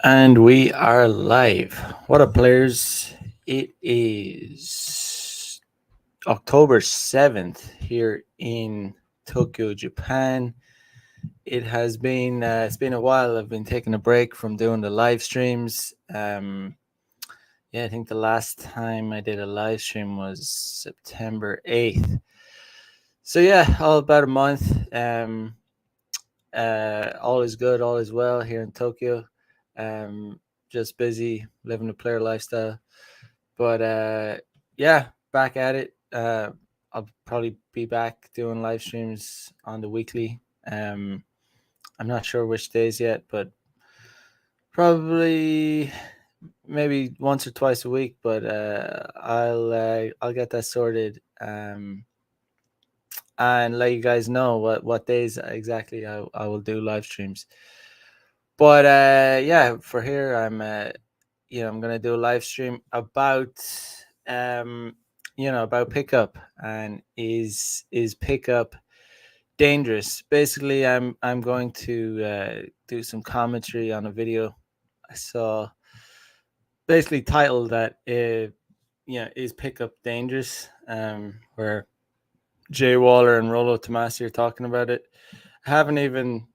And we are live. What up, players? It is October 7th here in Tokyo, Japan. It's been a while. I've been taking a break from doing the live streams. I think the last time I did a live stream was September 8th. So yeah, all about a month. All is good, all is well here in Tokyo. Just busy living a player lifestyle, but yeah, back at it. I'll probably be back doing live streams on the weekly. I'm not sure which days yet, but probably maybe once or twice a week. But I'll get that sorted. And let you guys know what days exactly I will do live streams. But yeah, for here I'm gonna do a live stream about about pickup, and is pickup dangerous. Basically, I'm going to do some commentary on a video I saw, basically titled that is pickup dangerous, where Jay Waller and Rolo Tomasi are talking about it. I haven't even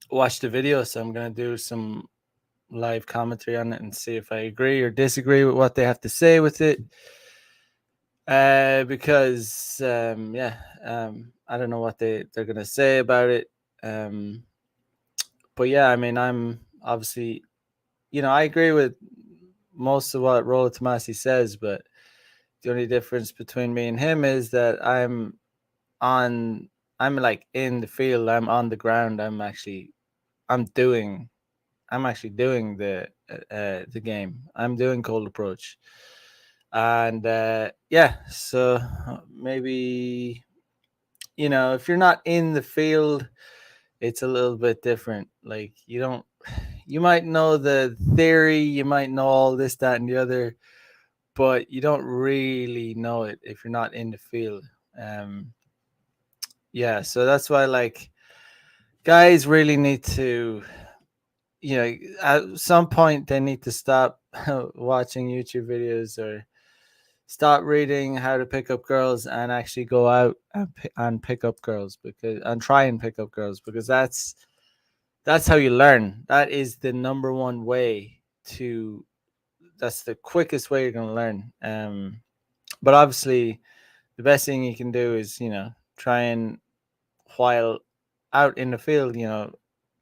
watched the video, so I'm gonna do some live commentary on it and see if I agree or disagree with what they have to say with it. Because I don't know what they're gonna say about it. But yeah, I mean, I'm obviously, I agree with most of what Rolo Tomasi says, but the only difference between me and him is that on I'm like in the field, I'm on the ground, I'm doing I'm actually doing the game. I'm doing cold approach, and so maybe, if you're not in the field, it's a little bit different. Like, you might know the theory, you might know all this, that, and the other, but you don't really know it if you're not in the field. Um, so that's why, like, guys really need to, at some point they need to stop watching YouTube videos, or stop reading how to pick up girls, and actually go out and pick up girls, and try and pick up girls, because that's how you learn. That is the number one way to. That's the quickest way you're gonna learn. But obviously, the best thing you can do is, try and, while out in the field,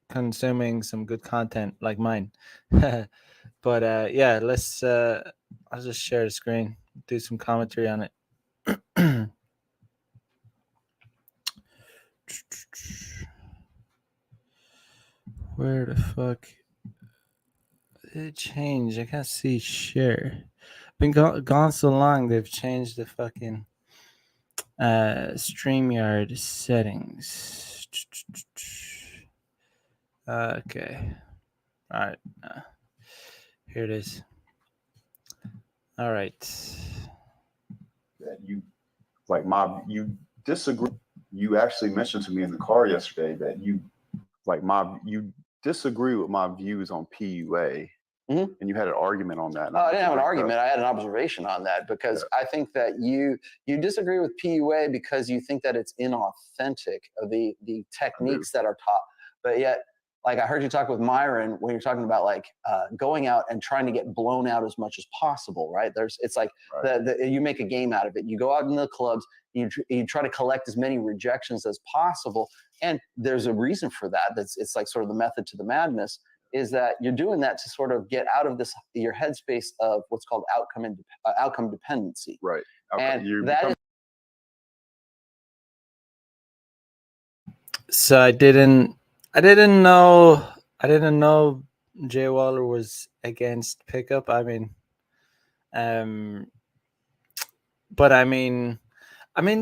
consuming some good content like mine. But yeah, let's. I'll just share the screen, do some commentary on it. Where the fuck did it change? I can't see share. Been gone so long, they've changed the fucking StreamYard settings. Okay. All right. Here it is. All right. That you disagree. You actually mentioned to me in the car yesterday that you disagree with my views on PUA. And you had an argument on that. I didn't have an argument. I had an observation on that, because I think that you disagree with PUA because you think that it's inauthentic of the techniques that are taught. But yet, like, I heard you talk with Myron when you're talking about, like, going out and trying to get blown out as much as possible, right? It's like you make a game out of it. You go out in the clubs, you try to collect as many rejections as possible, and there's a reason for that. It's like sort of the method to the madness. Is that you're doing that to sort of get out of your headspace of what's called outcome dependency. Right. And that is. So I didn't know Jay Waller was against pickup. I mean, but I mean,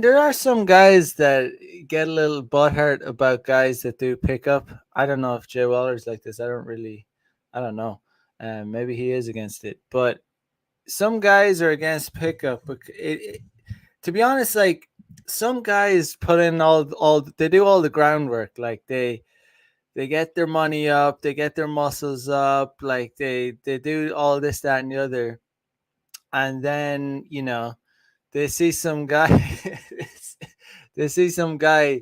there are some guys that get a little butthurt about guys that do pickup. I don't know if Jay Waller's like this. I don't know. Maybe he is against it, but some guys are against pickup. To be honest, like, some guys put in all they do all the groundwork. Like, they they get their money up, they get their muscles up, like they do all this, that, and the other, and then they see some guy, they see some guy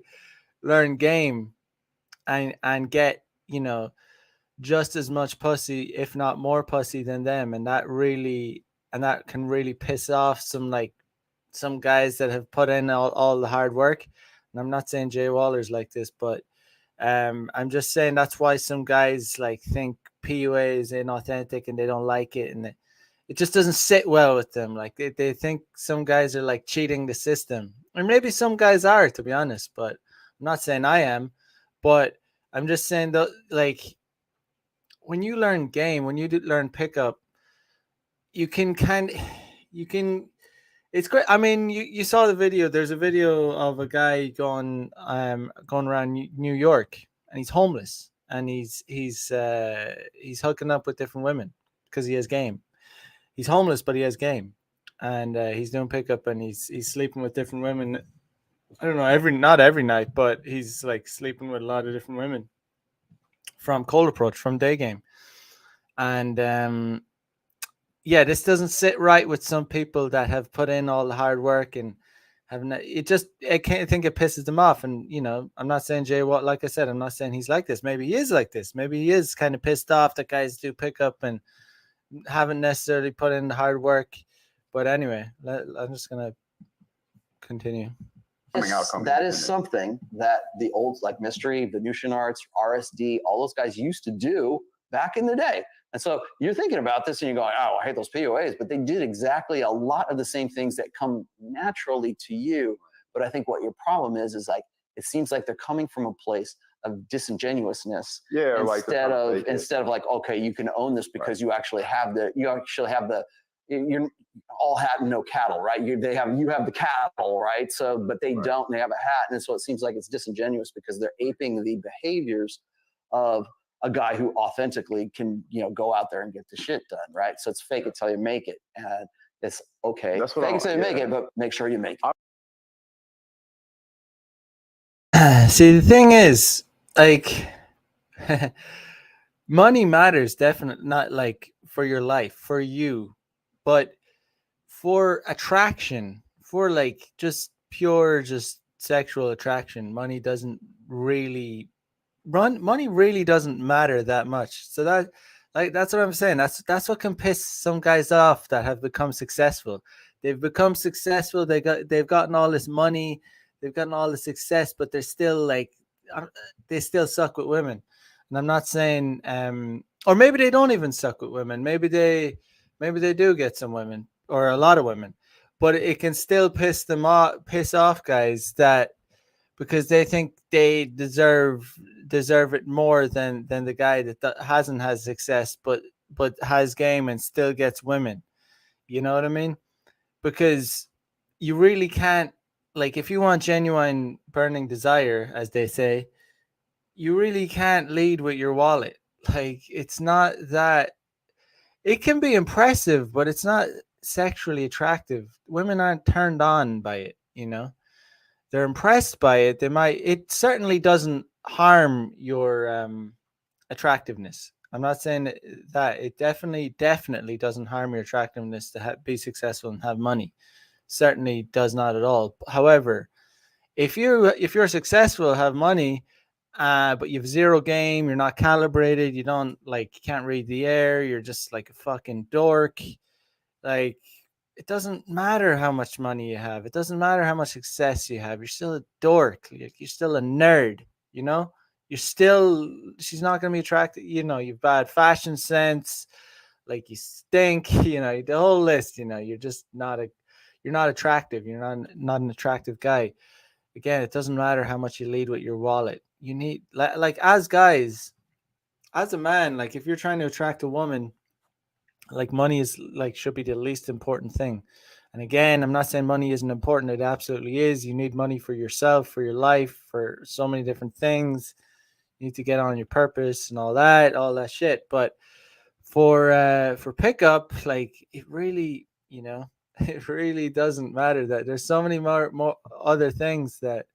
learn game and get just as much pussy, if not more pussy than them, and that can really piss off some guys that have put in all the hard work. And I'm not saying Jay Waller's like this, but I'm just saying that's why some guys like think PUA is inauthentic and they don't like it, and it just doesn't sit well with them. Like they think some guys are like cheating the system, or maybe some guys are, to be honest. But I'm not saying I am, but I'm just saying that, like, when you learn game, when you learn pickup, you can you can. It's great. I mean, you saw the video. There's a video of a guy going around New York, and he's homeless, and he's hooking up with different women because he has game. He's homeless, but he has game, and he's doing pickup, and he's sleeping with different women. I don't know, not every night, but he's like sleeping with a lot of different women from cold approach, from day game, and yeah, this doesn't sit right with some people that have put in all the hard work and I can't think it pisses them off. And I'm not saying Jay Watt, like I said, I'm not saying he's like this. Maybe he is like this. Maybe he is kind of pissed off that guys do pickup and haven't necessarily put in the hard work. But anyway, I'm just gonna continue. That is something that the old, like Mystery, Venusian Arts, RSD, all those guys used to do back in the day. And so you're thinking about this and you're going, oh, I hate those POAs, but they did exactly a lot of the same things that come naturally to you. But I think what your problem is like, it seems like they're coming from a place of disingenuousness. Yeah, instead of like, okay, you can own this because you actually have you're all hat and no cattle, right? You have the cattle, right? So, but they don't. They have a hat, and so it seems like it's disingenuous because they're aping the behaviors of a guy who authentically can, go out there and get the shit done, right? So it's fake it till you make it, and it's okay. That's fake it till you make it, but make sure you make it. See, the thing is, like, money matters definitely, not like for your life, for you. But for attraction, for like just pure, just sexual attraction, money really doesn't matter that much. So that's what I'm saying. That's what can piss some guys off that have become successful. They've become successful. They've gotten all this money. They've gotten all the success, but they're still like, they still suck with women. And I'm not saying, or maybe they don't even suck with women. Maybe they do get some women or a lot of women, but it can still piss off guys that, because they think they deserve it more than the guy that hasn't had success but has game and still gets women. You know what I mean? Because you really can't, like, if you want genuine burning desire, as they say, you really can't lead with your wallet. Like, it's not that. It can be impressive, but it's not sexually attractive. Women aren't turned on by it, They're impressed by it. It certainly doesn't harm your attractiveness. I'm not saying that it definitely doesn't harm your attractiveness to be successful and have money. Certainly does not at all. However, if you're successful, have money, but you have zero game, you're not calibrated, you can't read the air, you're just like a fucking dork. Like, it doesn't matter how much money you have. It doesn't matter how much success you have. You're still a dork. You're still a nerd, she's not going to be attracted. You've bad fashion sense, like you stink, the whole list, you're just you're not attractive. You're not an attractive guy. Again, it doesn't matter how much you lead with your wallet. You need, like as guys, as a man, like if you're trying to attract a woman, like money is should be the least important thing. And again, I'm not saying money isn't important. It absolutely is. You need money for yourself, for your life, for so many different things. You need to get on your purpose and all that shit. But for pickup, like, it really, it really doesn't matter. That there's so many more other things that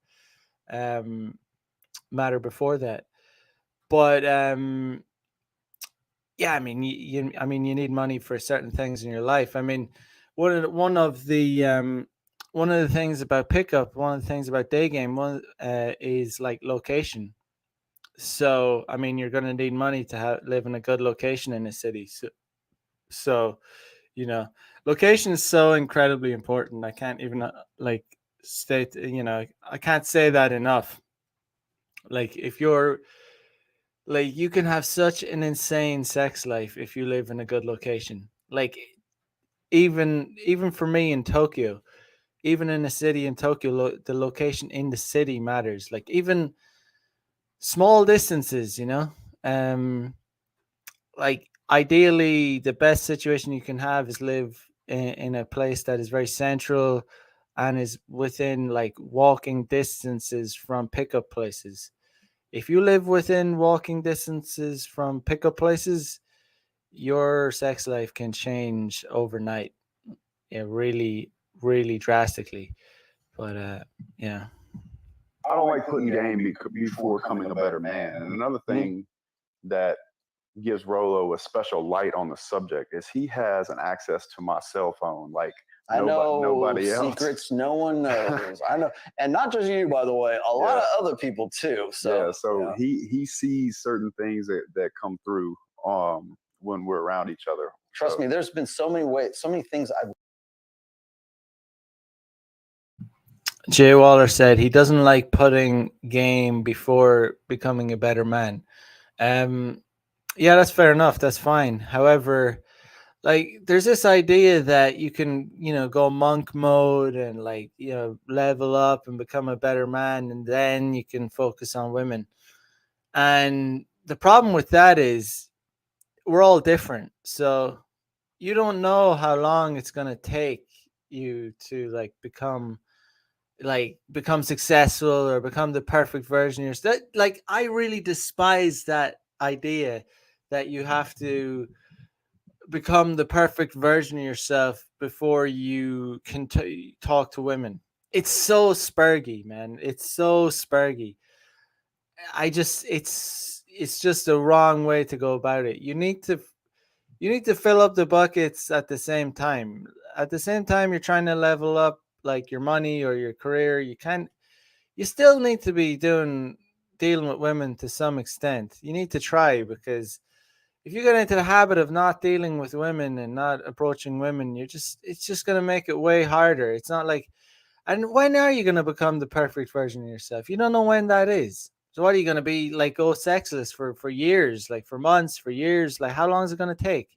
matter before that. But yeah, I mean, you need money for certain things in your life. I mean, one of the things about pickup, one of the things about day game, one is like location. So I mean, you're going to need money to live in a good location in a city. So you know, location is so incredibly important. I can't even like state. I can't say that enough. Like if you're like you can have such an insane sex life if you live in a good location. Like even for me in Tokyo, even in a city in Tokyo, the location in the city matters. Like even small distances, like ideally the best situation you can have is live in a place that is very central and is within like walking distances from pickup places. If you live within walking distances from pickup places, your sex life can change overnight. Yeah, really, really drastically. But yeah. I don't like putting game before becoming a better man. And another thing that gives Rolo a special light on the subject is he has an access to my cell phone like I know nobody else. secrets no one knows. I know, and not just you, by the way. A lot of other people too. So he sees certain things that come through when we're around each other. Trust me, there's been so many things I've. Jay Waller said he doesn't like putting game before becoming a better man. Yeah, that's fair enough. That's fine. However, like there's this idea that you can, go monk mode and like, level up and become a better man and then you can focus on women. And the problem with that is we're all different. So you don't know how long it's going to take you to become successful or become the perfect version of yourself. Like I really despise that idea that you have to become the perfect version of yourself before you can talk to women. It's so spurgy, man. It's so spurgy. It's just the wrong way to go about it. You need to fill up the buckets at the same time. At the same time you're trying to level up like your money or your career, you still need to be dealing with women to some extent. You need to try, because if you get into the habit of not dealing with women and not approaching women, it's just going to make it way harder. It's not like, and when are you going to become the perfect version of yourself? You don't know when that is. So what are you going to be like, go sexless for years, like for months, for years? Like how long is it going to take?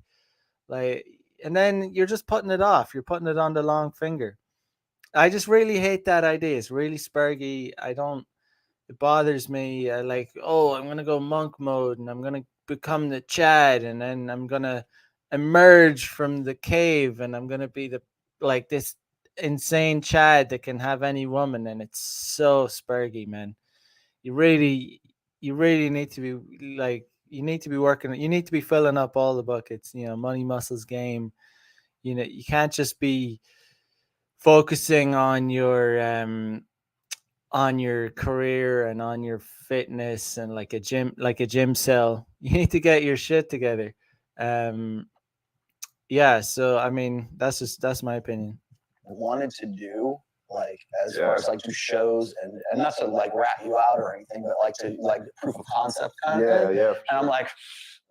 Like, and then you're just putting it off. You're putting it on the long finger. I just really hate that idea. It's really spurgy. It bothers me. Like, oh, I'm gonna go monk mode and I'm gonna become the Chad, and then I'm gonna emerge from the cave and I'm gonna be this insane Chad that can have any woman, and it's so spurgy, man. You really, you really need to be like, you need to be working. You need to be filling up all the buckets. Money, muscles, game. You can't just be focusing on your career and on your fitness and like a gym cell. You need to get your shit together. um yeah, so I mean that's my opinion. Wanted to do, like as far as like do shows and not to like rat you out or anything, but like to like proof of concept kind of thing. Yeah. And I'm like,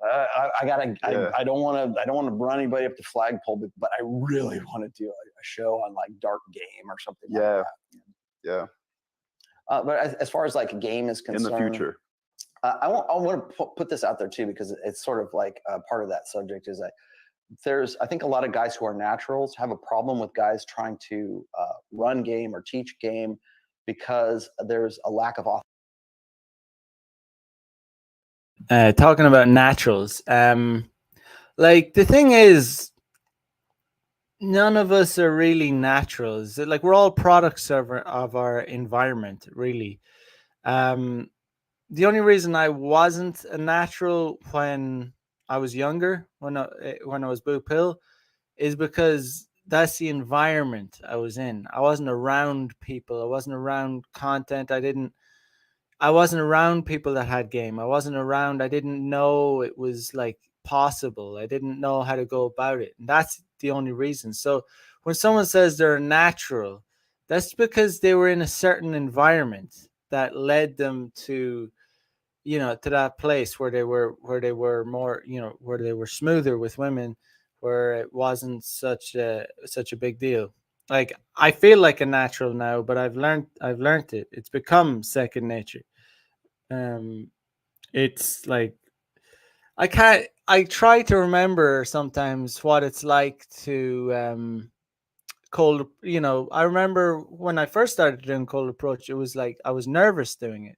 I gotta, I don't want to run anybody up the flagpole, but I really want to do a show on like dark game or something. Like that. Yeah. But as far as like a game is concerned, in the future, I want to put this out there too, because it's sort of like part of that subject is that I think a lot of guys who are naturals have a problem with guys trying to run game or teach game because there's a lack of Talking about naturals, like the thing is, none of us are really naturals. Like we're all products of our environment, really. The only reason I wasn't a natural when I was younger, when I was blue pill, is because that's the environment I was in. I wasn't around people. I wasn't around content. I wasn't around people that had game. I wasn't around. I didn't know it was like possible. I didn't know how to go about it. And that's the only reason. So when someone says they're natural, that's because they were in a certain environment that led them to, to that place where they were more, where they were smoother with women, where it wasn't such a big deal. Like I feel like a natural now, but I've learned it. It's become second nature. um it's like I try to remember sometimes what it's like to cold, I remember when I first started doing cold approach, it was like I was nervous doing it.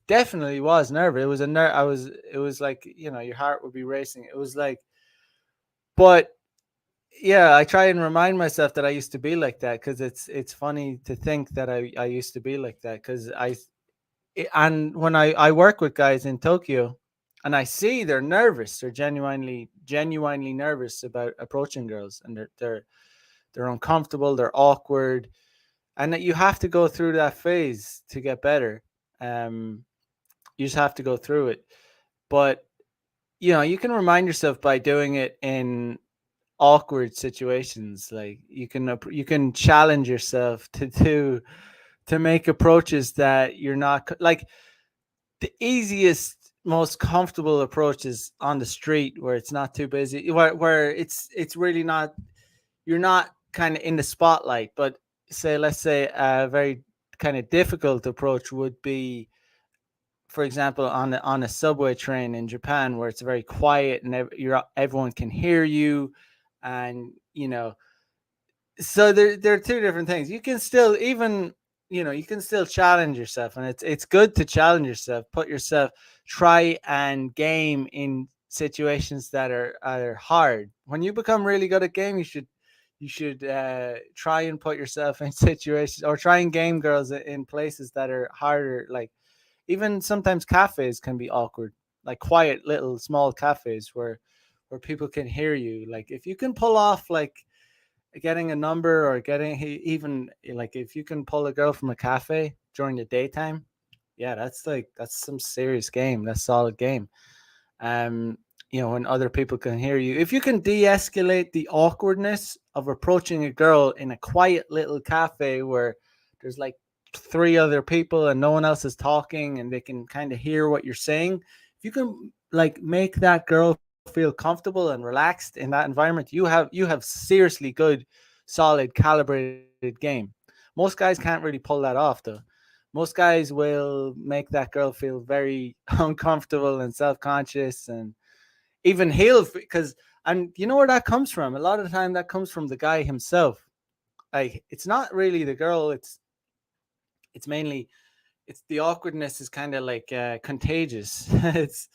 Definitely was nervous. It was a I was it was like, your heart would be racing. It was like, but yeah, I try and remind myself that I used to be like that, because it's funny to think that I used to be like that, because and when I work with guys in Tokyo and I see they're nervous, they're genuinely nervous about approaching girls, and they're uncomfortable, they're awkward, and that you have to go through that phase to get better. Um, you just have to go through it, but you can remind yourself by doing it in awkward situations. Like you can challenge yourself to make approaches that you're not like the easiest, most comfortable approach is on the street where it's not too busy, where it's really not, you're not kind of in the spotlight. But let's say a very kind of difficult approach would be, for example, on a subway train in Japan, where it's very quiet and everyone can hear you, and so there are two different things. You can still, even, you can still challenge yourself, and it's good to challenge yourself, put yourself, try and game in situations that are hard. When you become really good at game, you should try and put yourself in situations, or try and game girls in places that are harder. Like even sometimes cafes can be awkward, like quiet little small cafes where people can hear you. Like if you can pull off like getting a number, or getting even like if you can pull a girl from a cafe during the daytime, yeah, that's some serious game. That's solid game. um when other people can hear you, if you can de-escalate the awkwardness of approaching a girl in a quiet little cafe where there's like three other people and no one else is talking, and they can kind of hear what you're saying. If you can like make that girl feel comfortable and relaxed in that environment, you have seriously good, solid, calibrated game. Most guys can't really pull that off though. Most guys will make that girl feel very uncomfortable and self-conscious, and even he'll, because, and you know where that comes from? A lot of the time that comes from the guy himself. Like it's not really the girl, it's mainly, it's the awkwardness is kind of like contagious. It's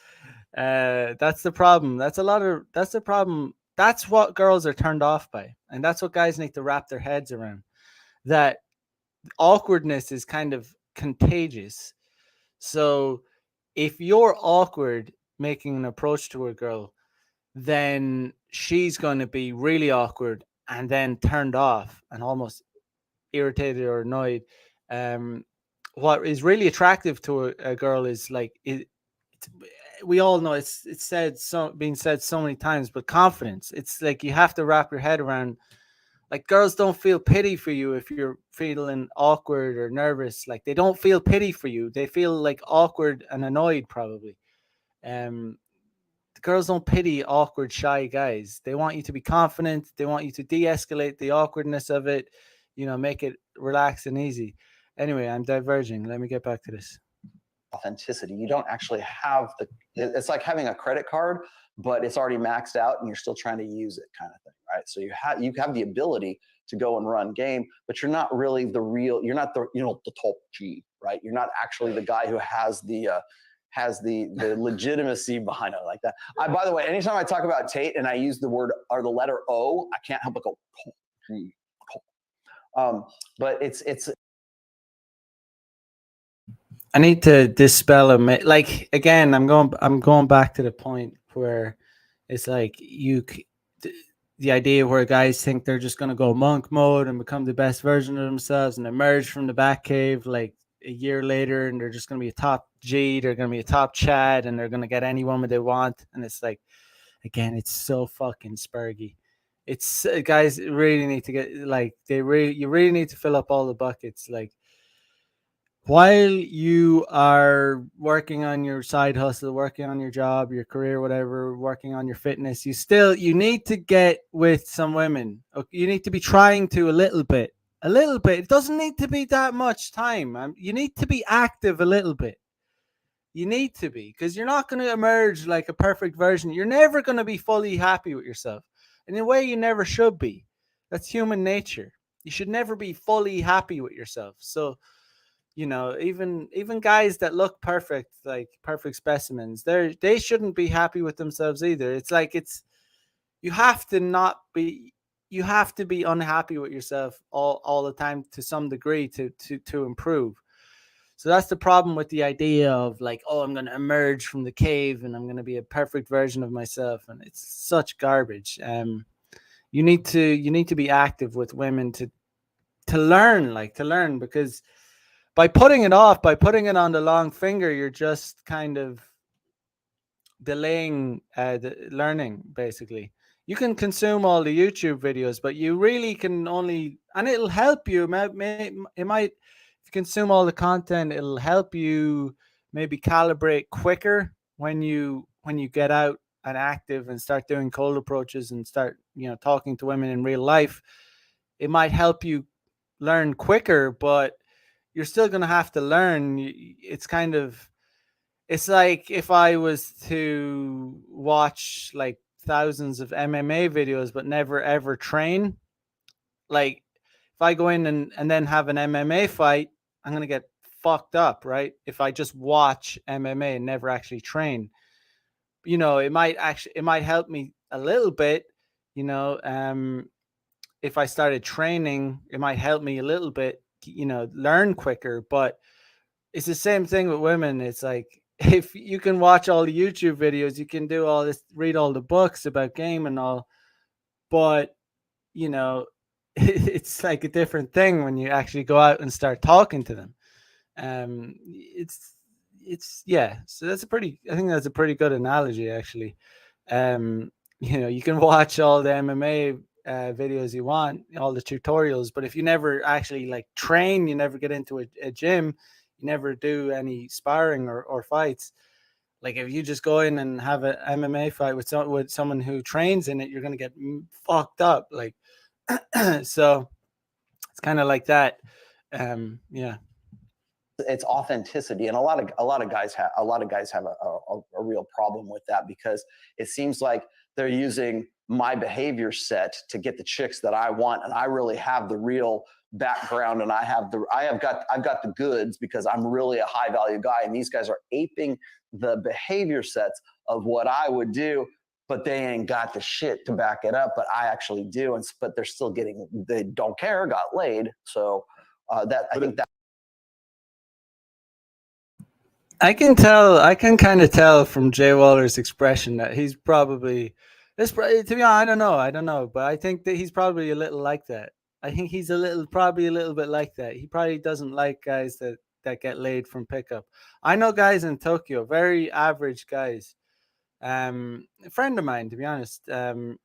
that's the problem. That's the problem. That's what girls are turned off by, and that's what guys need to wrap their heads around. That awkwardness is kind of contagious. So if you're awkward making an approach to a girl, then she's going to be really awkward and then turned off and almost irritated or annoyed. Um, what is really attractive to a girl is like it's, we all know it's said, so being said so many times, but confidence. It's like you have to wrap your head around. Like girls don't feel pity for you if you're feeling awkward or nervous. Like they don't feel pity for you. They feel like awkward and annoyed probably. Um, the girls don't pity awkward, shy guys. They want you to be confident. They want you to de-escalate the awkwardness of it. Make it relaxed and easy. Anyway, I'm diverging. Let me get back to this. Authenticity. You don't actually have it's like having a credit card, but it's already maxed out and you're still trying to use it, kind of thing, right? So you have the ability to go and run game, but you're not really you're not the top G, right? You're not actually the guy who has the legitimacy behind it like that. By the way, anytime I talk about Tate and I use the word or the letter O, I can't help but go, but it's I need to dispel a myth. Like again, I'm going back to the point where it's like the idea where guys think they're just going to go monk mode and become the best version of themselves and emerge from the back cave. Like a year later and they're just going to be a top G, they're going to be a top Chad, and they're going to get any woman they want. And it's like, again, it's so fucking spurgy. It's guys really need to get like you really need to fill up all the buckets. Like, while you are working on your side hustle, working on your job, your career, whatever, working on your fitness, you need to get with some women. You need to be trying to a little bit. It doesn't need to be that much time. You need to be active a little bit. You need to be, because you're not going to emerge like a perfect version. You're never going to be fully happy with yourself. In a way, you never should be. That's human nature. You should never be fully happy with yourself. So, even guys that look perfect, like perfect specimens, they shouldn't be happy with themselves either. It's like you have to be unhappy with yourself all the time to some degree to improve. So that's the problem with the idea of like, oh, I'm going to emerge from the cave and I'm going to be a perfect version of myself, and it's such garbage. You need to be active with women to learn, because by putting it off, by putting it on the long finger, you're just kind of delaying the learning. Basically, you can consume all the YouTube videos, but you really can only, and it'll help you. It might, if you consume all the content, it'll help you maybe calibrate quicker when you get out and active and start doing cold approaches and start talking to women in real life. It might help you learn quicker, but you're still going to have to learn. It's like if I was to watch like thousands of MMA videos but never ever train. Like, if I go in and then have an MMA fight, I'm going to get fucked up, right? If I just watch MMA and never actually train. It might help me a little bit, if I started training, it might help me a little bit, learn quicker. But it's the same thing with women. It's like, if you can watch all the YouTube videos, you can do all this, read all the books about game and all, but it's like a different thing when you actually go out and start talking to them. It's yeah. So I think that's a pretty good analogy, actually. You can watch all the MMA videos you want, all the tutorials, but if you never actually like train, you never get into a gym, you never do any sparring or fights. Like, if you just go in and have an MMA fight with someone who trains in it, you're gonna get fucked up. Like, so it's kind of like that. Yeah. It's authenticity, and a lot of guys have a real problem with that, because it seems like they're using my behavior set to get the chicks that I want, and I really have the real background, and I've got the goods because I'm really a high value guy, and these guys are aping the behavior sets of what I would do, but they ain't got the shit to back it up. But I actually do, but they're still they don't care, got laid. So I think that. I can kind of tell from Jay Waller's expression that he's probably, to be honest, I don't know, but I think that he's probably a little like that. I think he's probably a little bit like that. He probably doesn't like guys that get laid from pickup. I know guys in Tokyo, very average guys. A friend of mine, to be honest, and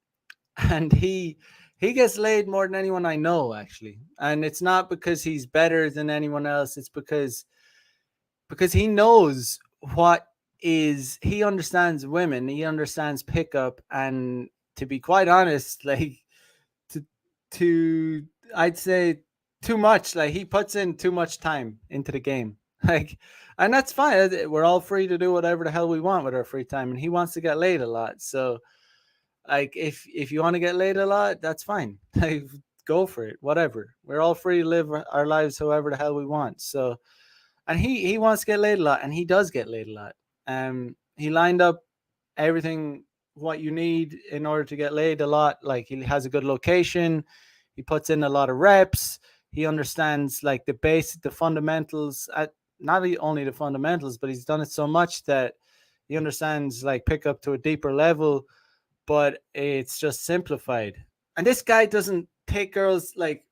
he gets laid more than anyone I know, actually. And it's not because he's better than anyone else. It's because he knows he understands women, he understands pickup, and to be quite honest, like, to I'd say too much. Like, he puts in too much time into the game. Like, and that's fine. We're all free to do whatever the hell we want with our free time, and he wants to get laid a lot. So, like, if you want to get laid a lot, that's fine. Like, go for it. Whatever. We're all free to live our lives however the hell we want. So, and he wants to get laid a lot, and he does get laid a lot. He lined up everything what you need in order to get laid a lot. Like, he has a good location, he puts in a lot of reps, he understands like the fundamentals, not only the fundamentals, but he's done it so much that he understands like pick up to a deeper level, but it's just simplified. And this guy doesn't take girls, like,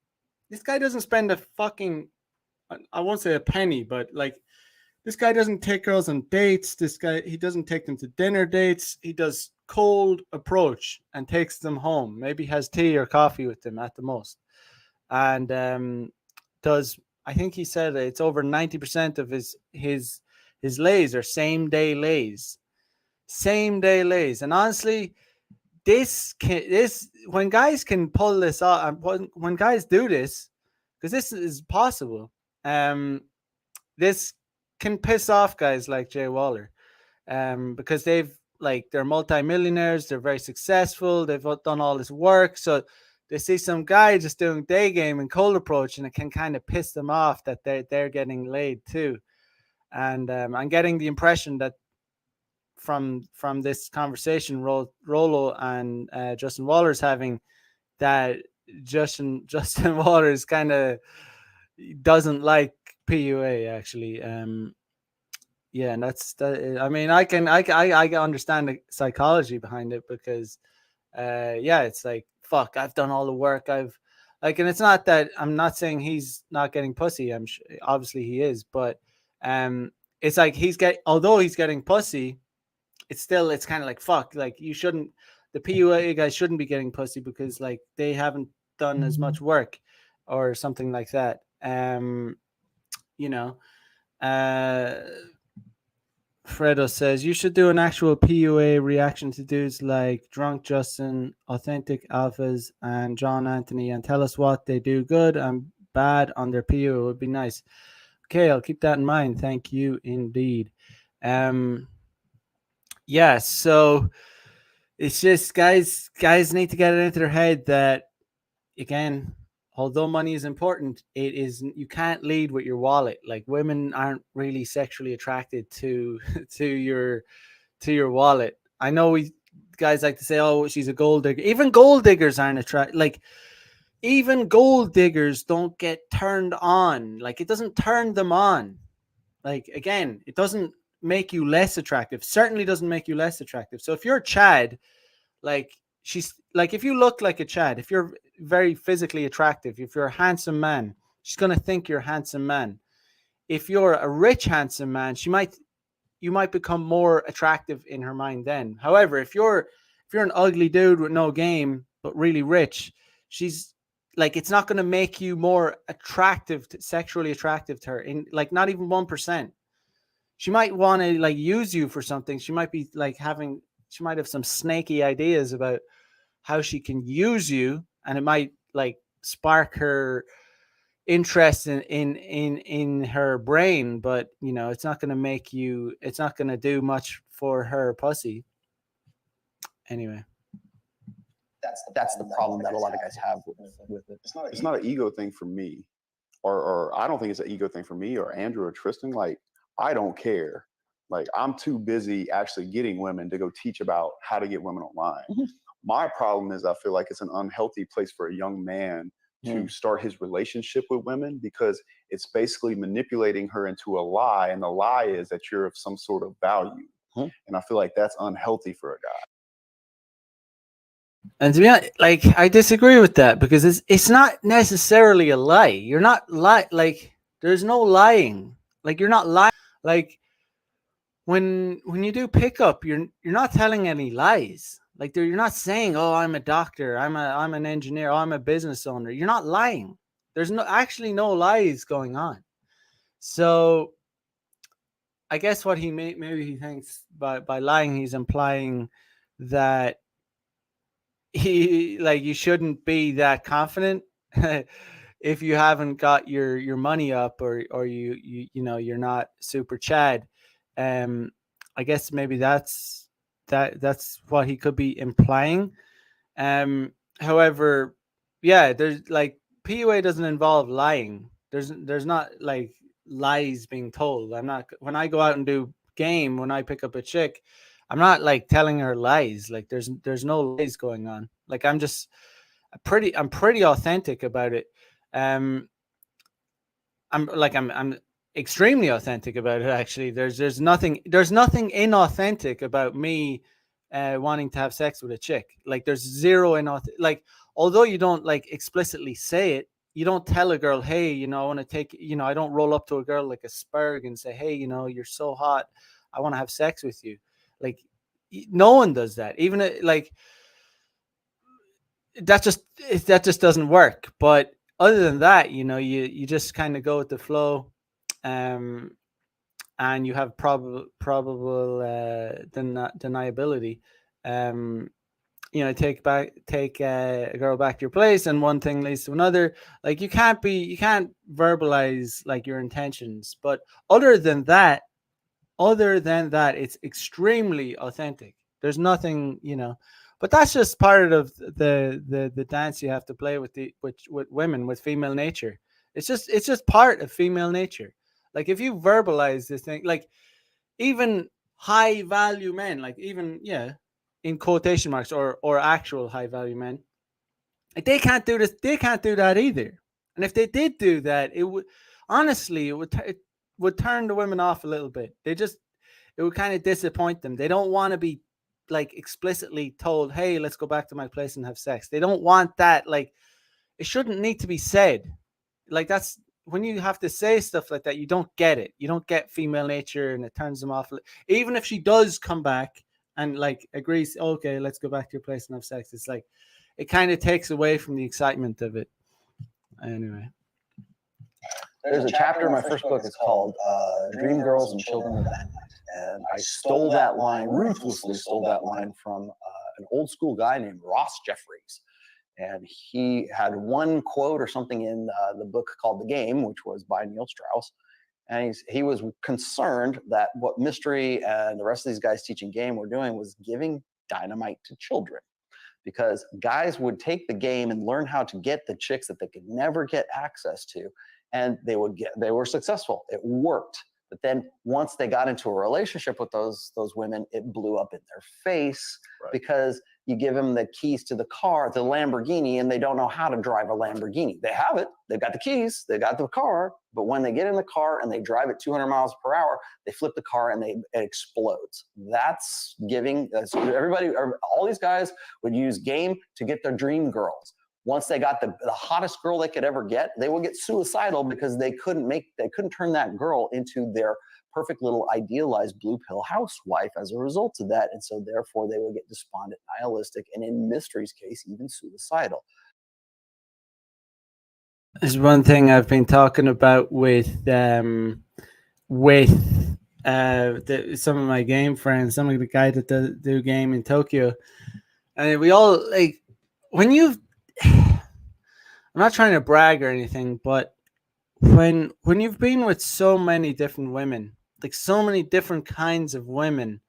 this guy doesn't spend a fucking I won't say a penny, but like this guy doesn't take girls on dates. This guy, he doesn't take them to dinner dates. He does cold approach and takes them home. Maybe has tea or coffee with them at the most. And does, I think he said it's over 90% of his lays are same day lays. Same day lays. And honestly, this when guys can pull this off, when guys do this, because this is possible, this can piss off guys like Jay Waller, because they're multimillionaires, they're very successful, they've done all this work, so they see some guy just doing day game and cold approach, and it can kind of piss them off that they're getting laid too. And I'm getting the impression that from this conversation Rolo and Justin Waller's having, that Justin Waller's kind of doesn't like PUA actually. Yeah, and that's that. I mean, I understand the psychology behind it, because yeah, it's like, fuck, I've done all the work, and it's not that I'm not saying he's not getting pussy. I'm sure, obviously he is, but it's like although he's getting pussy, it's kind of like, fuck, like you shouldn't, the PUA guys shouldn't be getting pussy because like they haven't done as much work or something like that. You know, Fredo says you should do an actual PUA reaction to dudes like Drunk Justin, Authentic Alphas, and John Anthony, and tell us what they do good and bad on their PUA. It would be nice. Okay, I'll keep that in mind. Thank you indeed. Yeah, so it's just guys need to get it into their head that, again, although money is important, you can't lead with your wallet. Like, women aren't really sexually attracted to your wallet. I know guys like to say, oh, she's a gold digger. Even gold diggers aren't attracted. Like, even gold diggers don't get turned on. Like, it doesn't turn them on. Like, again, it doesn't make you less attractive. Certainly doesn't make you less attractive. So if you're a Chad, like, she's like, if you look like a Chad, if you're very physically attractive, if you're a handsome man, she's gonna think you're a handsome man. If you're a rich handsome man, you might become more attractive in her mind then. However, if you're an ugly dude with no game but really rich, she's like, it's not going to make you more attractive, sexually attractive to her, in like not even 1%. She might want to like use you for something. She might be like she might have some snaky ideas about how she can use you, and it might like spark her interest in her brain, but you know, it's not going to do much for her pussy anyway. That's the problem that a lot of guys have with it. It's not an ego thing for me, or I don't think it's an ego thing for me or Andrew or Tristan. Like, I don't care. Like, I'm too busy actually getting women to go teach about how to get women online. Mm-hmm. My problem is I feel like it's an unhealthy place for a young man to start his relationship with women, because it's basically manipulating her into a lie, and the lie is that you're of some sort of value. And I feel like that's unhealthy for a guy. And to be honest, like, I disagree with that, because it's not necessarily a lie. You're not like, there's no lying. Like, you're not lying. Like, when you do pickup, you're not telling any lies. Like, you're not saying, oh, I'm a doctor, I'm an engineer, oh, I'm a business owner. You're not lying. There's actually no lies going on. So I guess what maybe he thinks by lying, he's implying that you shouldn't be that confident if you haven't got your money up, or you're not super Chad. I guess maybe that's what he could be implying. However, yeah, there's like, PUA doesn't involve lying. There's not like lies being told. When I go out and do game, when I pick up a chick, I'm not like telling her lies. Like, there's no lies going on. Like, I'm pretty authentic about it. I'm extremely authentic about it, actually. There's nothing inauthentic about me wanting to have sex with a chick. Like, there's zero inauthentic. Like, although you don't like explicitly say it, you don't tell a girl, hey, you know, I want to take, you know, I don't roll up to a girl like a spurg and say, hey, you know, you're so hot, I want to have sex with you. Like, no one does that. Even like that just doesn't work. But other than that, you know, you just kind of go with the flow, and you have probable deniability. You know, take a girl back to your place, and one thing leads to another. Like, you can't verbalize like your intentions, but other than that, it's extremely authentic. There's nothing, you know, but that's just part of the dance you have to play with with women, with female nature. It's just part of female nature. Like, if you verbalize this thing, like, even high value men, like, even, yeah, in quotation marks, or actual high value men, like, they can't do this, they can't do that either. And if they did do that, it would, honestly, it would turn the women off a little bit. It would kind of disappoint them. They don't want to be like explicitly told, hey, let's go back to my place and have sex. They don't want that. Like, it shouldn't need to be said. Like, that's when you have to say stuff like that, you don't get it. You don't get female nature, and it turns them off. Even if she does come back and like agrees, okay, let's go back to your place and have sex, it's like, it kind of takes away from the excitement of it. Anyway, there's a chapter in my first book. It's called Dream Girls and Children of That Night. And I stole that line, ruthlessly stole that line from an old school guy named Ross Jeffries. And he had one quote or something in the book called The Game, which was by Neil Strauss. And he was concerned that what Mystery and the rest of these guys teaching Game were doing was giving dynamite to children. Because guys would take the game and learn how to get the chicks that they could never get access to. And they were successful. It worked. But then once they got into a relationship with those women, it blew up in their face. Right. Because you give them the keys to the car, the Lamborghini, and they don't know how to drive a Lamborghini. They have it. They've got the keys. They got the car. But when they get in the car and they drive at 200 miles per hour, they flip the car and it explodes. That's giving. Everybody, all these guys would use game to get their dream girls. Once they got the hottest girl they could ever get, they would get suicidal because they couldn't turn that girl into their perfect little idealized blue pill housewife as a result of that. And so therefore they would get despondent, nihilistic, and in Mystery's case, even suicidal. There's one thing I've been talking about with some of my game friends, some of the guys that do game in Tokyo, and we all, like, when you've, I'm not trying to brag or anything, but when you've been with so many different women, like so many different kinds of women,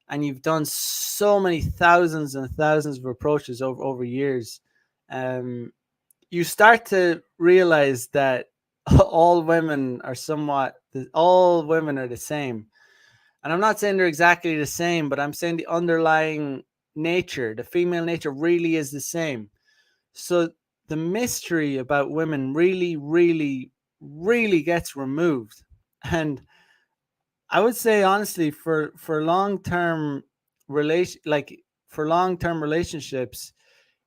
and you've done so many thousands and thousands of approaches over years, you start to realize that all women are the same. And I'm not saying they're exactly the same, but I'm saying the underlying nature, the female nature, really is the same. So the mystery about women really, really, really gets removed. And I would say, honestly, for long-term relationships,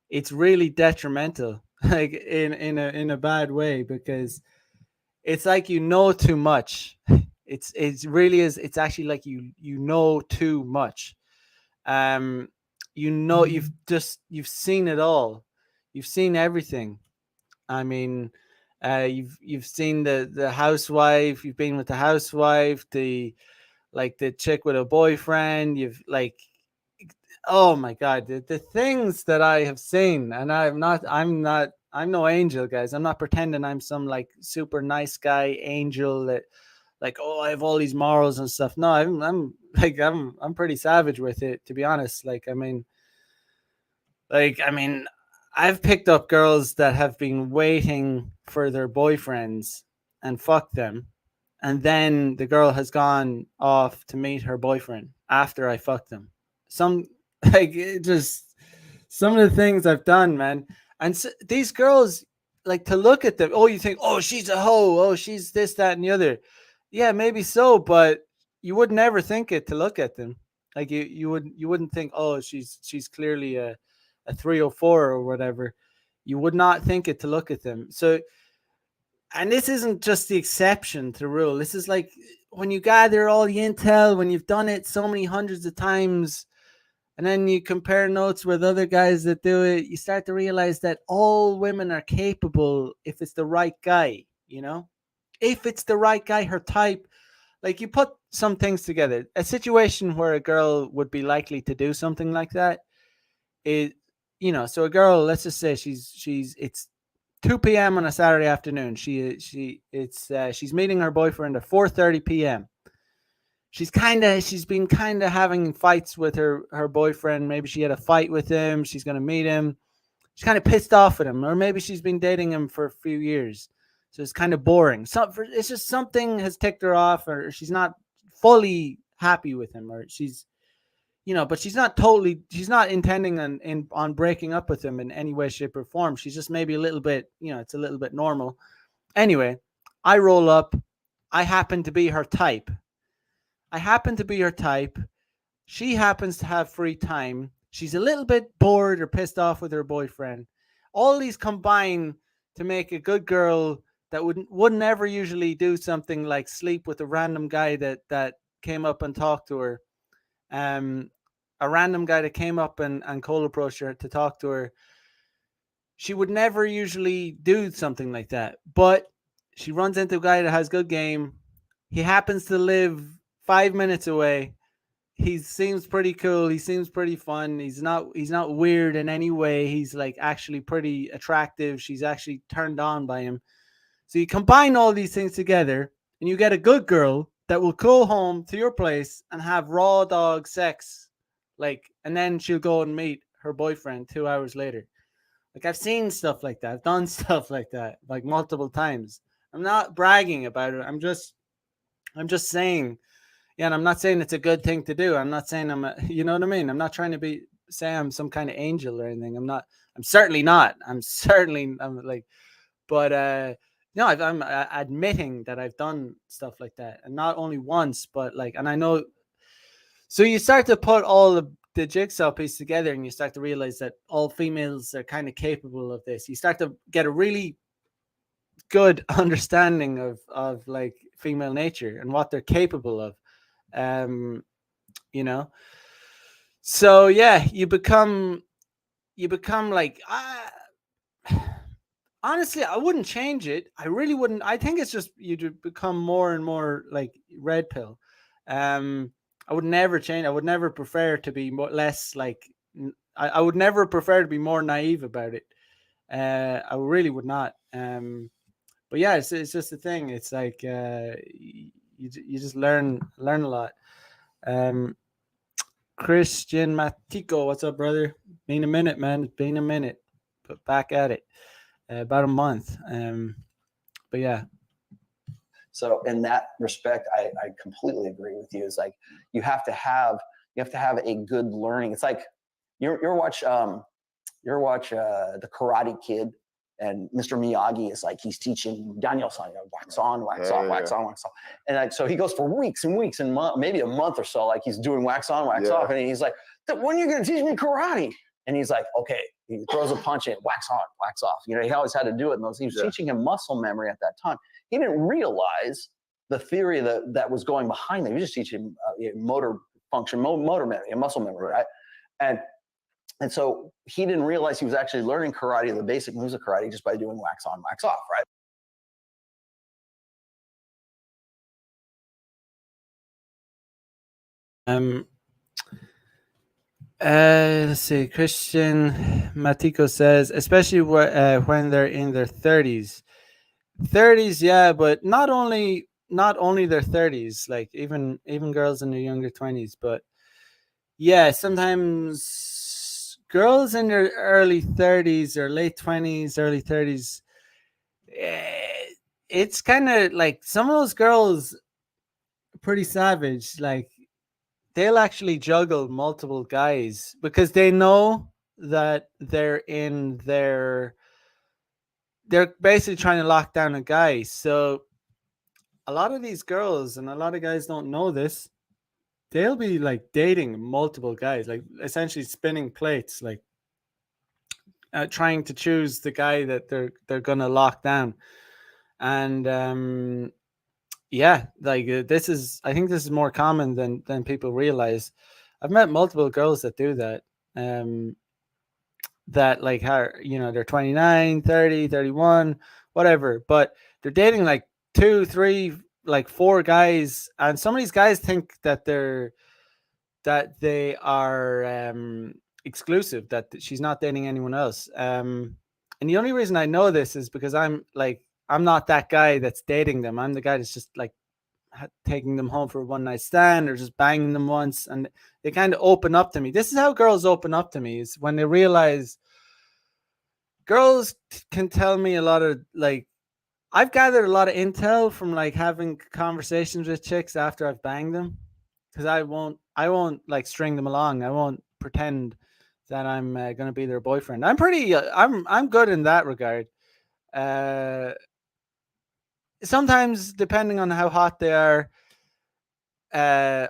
it's really detrimental, like in a bad way, because it's like you know too much. It really is. It's actually like you know too much. You know, you've seen it all. You've seen everything. I mean, you've seen the housewife. You've been with the housewife. The chick with a boyfriend. You've oh my God, the things that I have seen, and I'm no angel, guys. I'm not pretending I'm some like super nice guy angel that like, oh, I have all these morals and stuff. No, I'm pretty savage with it, to be honest. I mean, I've picked up girls that have been waiting for their boyfriends and fucked them. And then the girl has gone off to meet her boyfriend after I fucked them. Some of the things I've done, man. And so, these girls, like, to look at them, oh, you think, oh, she's a hoe, oh, she's this, that, and the other. Yeah, maybe so, but you would never think it to look at them. Like, you wouldn't think, oh, she's clearly a 304 or whatever. You would not think it to look at them. So, and this isn't just the exception to the rule. This is like when you gather all the intel, when you've done it so many hundreds of times, and then you compare notes with other guys that do it, you start to realize that all women are capable if it's the right guy, you know? If it's the right guy, her type. Like, you put some things together. A situation where a girl would be likely to do something like that is, you know, so a girl, let's just say it's 2 p.m. on a Saturday afternoon. She's meeting her boyfriend at 4:30 p.m. She's been kind of having fights with her boyfriend. Maybe she had a fight with him. She's going to meet him. She's kind of pissed off at him, or maybe she's been dating him for a few years. So it's kind of boring. It's just something has ticked her off, or she's not fully happy with him, or she's, you know, but she's not intending on breaking up with him in any way, shape, or form. She's just maybe a little bit, you know, it's a little bit normal. Anyway, I roll up. I happen to be her type. She happens to have free time. She's a little bit bored or pissed off with her boyfriend. All these combine to make a good girl that wouldn't ever usually do something like sleep with a random guy that came up and talked to her. A random guy that came up and cold approached her to talk to her. She would never usually do something like that. But she runs into a guy that has good game. He happens to live 5 minutes away. He seems pretty cool. He seems pretty fun. He's not weird in any way. He's like actually pretty attractive. She's actually turned on by him. So you combine all these things together and you get a good girl that will go home to your place and have raw dog sex. Like, and then she'll go and meet her boyfriend 2 hours later. Like, I've seen stuff like that. I've done stuff like that, like, multiple times. I'm not bragging about it. I'm just saying, yeah, and I'm not saying it's a good thing to do. I'm not saying you know what I mean? I'm not trying to say I'm some kind of angel or anything. I'm certainly not. I'm like, but, no, I'm admitting that I've done stuff like that, and not only once, but like, and I know. So you start to put all the jigsaw piece together, and you start to realize that all females are kind of capable of this. You start to get a really good understanding of like female nature and what they're capable of. You know. So yeah, you become like, honestly, I wouldn't change it. I really wouldn't. I think it's just you become more and more like red pill. I would never change. I would never prefer to be less like. I would never prefer to be more naive about it. I really would not. But yeah, it's just a thing. It's like you just learn a lot. Christian Matico, what's up, brother? Been a minute, man. It's been a minute, but back at it. About a month. But yeah. So in that respect, I completely agree with you. It's like you have to have a good learning. It's like you watch The Karate Kid, and Mr. Miyagi is like, he's teaching Daniel-san, wax on, wax off, wax on, wax off. And like, so he goes for weeks and weeks and maybe a month or so, like he's doing wax on, wax off. And he's like, when are you going to teach me karate? And he's like, okay, he throws a punch in, wax on, wax off. You know, he always had to do it. And he was teaching him muscle memory at that time. He didn't realize the theory that was going behind them. He was just teaching motor function, motor memory, and muscle memory, right? And so he didn't realize he was actually learning karate, the basic moves of karate, just by doing wax on, wax off, right? Let's see. Christian Matico says, especially when they're in their 30s. 30s, yeah, but not only their 30s, like even girls in their younger 20s, but yeah, sometimes girls in their early 30s or late 20s, early 30s, it's kind of like some of those girls are pretty savage. Like, they'll actually juggle multiple guys because they know that they're basically trying to lock down a guy. So a lot of these girls, and a lot of guys don't know this, they'll be like dating multiple guys, like essentially spinning plates, like trying to choose the guy that they're gonna lock down. And yeah, like I think this is more common than people realize. I've met multiple girls that do that. That like they're 29, 30, 31, whatever, but they're dating like 2, 3, like 4 guys, and some of these guys think that they are exclusive, that she's not dating anyone else. And the only reason I know this is because I'm not that guy that's dating them. I'm the guy that's just like taking them home for a one night stand or just banging them once, and they kind of open up to me. This is how girls open up to me, is when they realize girls can tell me a lot of, like, I've gathered a lot of intel from like having conversations with chicks after I've banged them, because I won't like string them along. I won't pretend that I'm going to be their boyfriend. I'm pretty I'm good in that regard. Sometimes, depending on how hot they are, I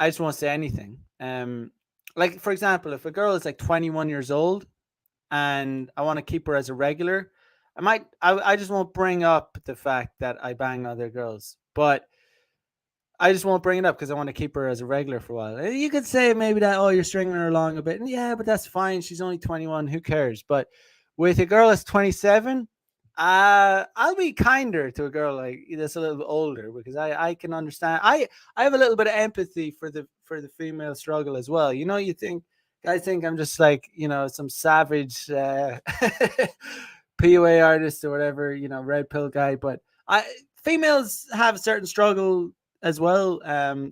just won't say anything. Like, for example, if a girl is like 21 years old and I want to keep her as a regular, I just won't bring up the fact that I bang other girls, but I just won't bring it up because I want to keep her as a regular for a while. You could say maybe that, oh, you're stringing her along a bit. And yeah, but that's fine. She's only 21. Who cares? But with a girl that's 27, I'll be kinder to a girl like that's a little bit older, because I can understand. I have a little bit of empathy for the female struggle as well. You think guys think I'm just like, some savage PUA artist or whatever, red pill guy. But females have a certain struggle as well.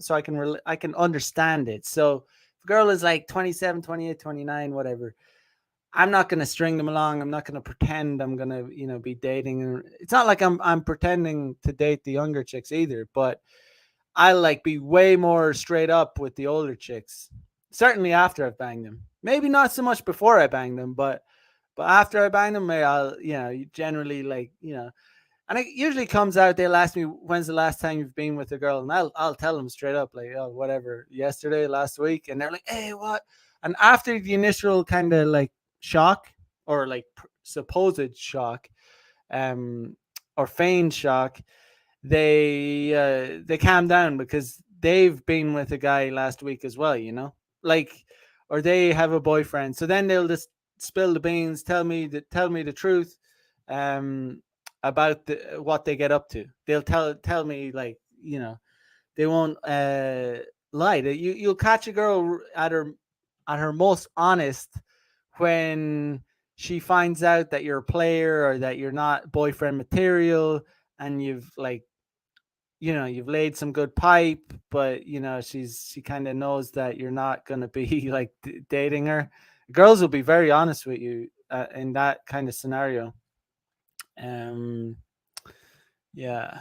So I can understand it. So if a girl is like 27, 28, 29, whatever, I'm not going to string them along. I'm not going to pretend I'm going to, be dating. It's not like I'm pretending to date the younger chicks either, but I like be way more straight up with the older chicks. Certainly after I've banged them. Maybe not so much before I bang them, but after I bang them, I'll, generally like, and it usually comes out, they'll ask me, when's the last time you've been with a girl? And I'll tell them straight up, like, oh, whatever, yesterday, last week. And they're like, hey, what? And after the initial kind of like shock, or like supposed shock, or feigned shock, they calm down because they've been with a guy last week as well, like, or they have a boyfriend. So then they'll just spill the beans, tell me the truth, about what they get up to. They'll tell me, like, they won't lie. You'll catch a girl at her most honest when she finds out that you're a player or that you're not boyfriend material, and you've like, you've laid some good pipe, but she kind of knows that you're not going to be like dating her. Girls will be very honest with you in that kind of scenario. Yeah.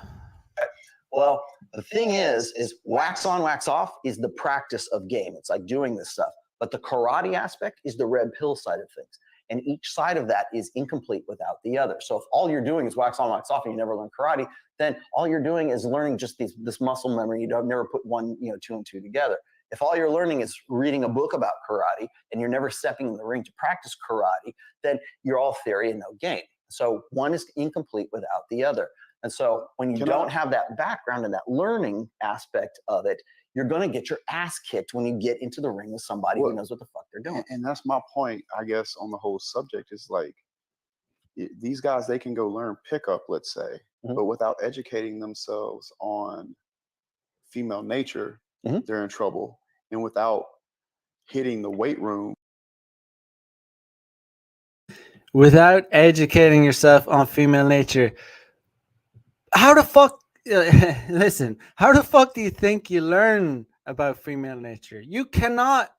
Well, the thing is wax on, wax off is the practice of game. It's like doing this stuff. But the karate aspect is the red pill side of things. And each side of that is incomplete without the other. So if all you're doing is wax on, wax off, and you never learn karate, then all you're doing is learning just this muscle memory. You don't never put 1, 2 and 2 together. If all you're learning is reading a book about karate and you're never stepping in the ring to practice karate, then you're all theory and no game. So one is incomplete without the other. And so when you don't have that background and that learning aspect of it, you're going to get your ass kicked when you get into the ring with somebody who knows what the fuck they're doing. And that's my point, I guess, on the whole subject is like, these guys, they can go learn pickup, let's say, but without educating themselves on female nature, they're in trouble. And without hitting the weight room. Without educating yourself on female nature, how the fuck, listen, how the fuck do you think you learn about female nature? You cannot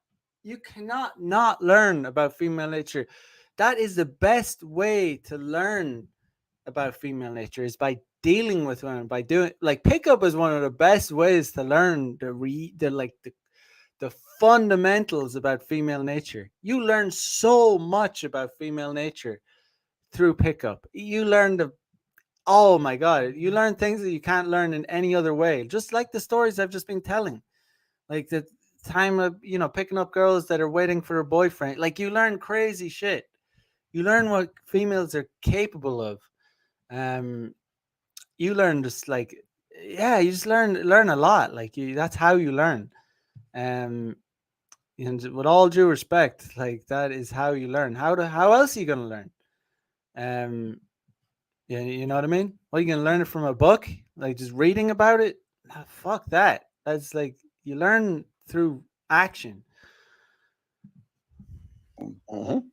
not learn about female nature. That is the best way to learn about female nature, is by dealing with women, by doing, like, pickup is one of the best ways to learn the fundamentals about female nature. You learn so much about female nature through pickup. You learn oh my God, you learn things that you can't learn in any other way. Just like the stories I've just been telling, like that, time of, you know, picking up girls that are waiting for a boyfriend. Like, you learn crazy shit. You learn what females are capable of. You learn just like, yeah, you just learn a lot. Like, that's how you learn. And with all due respect, like, that is how you learn. How else are you gonna learn? Um, yeah, you know what I mean? What, you gonna learn it from a book? Like, just reading about it? Nah, fuck that. That's like, you learn through action.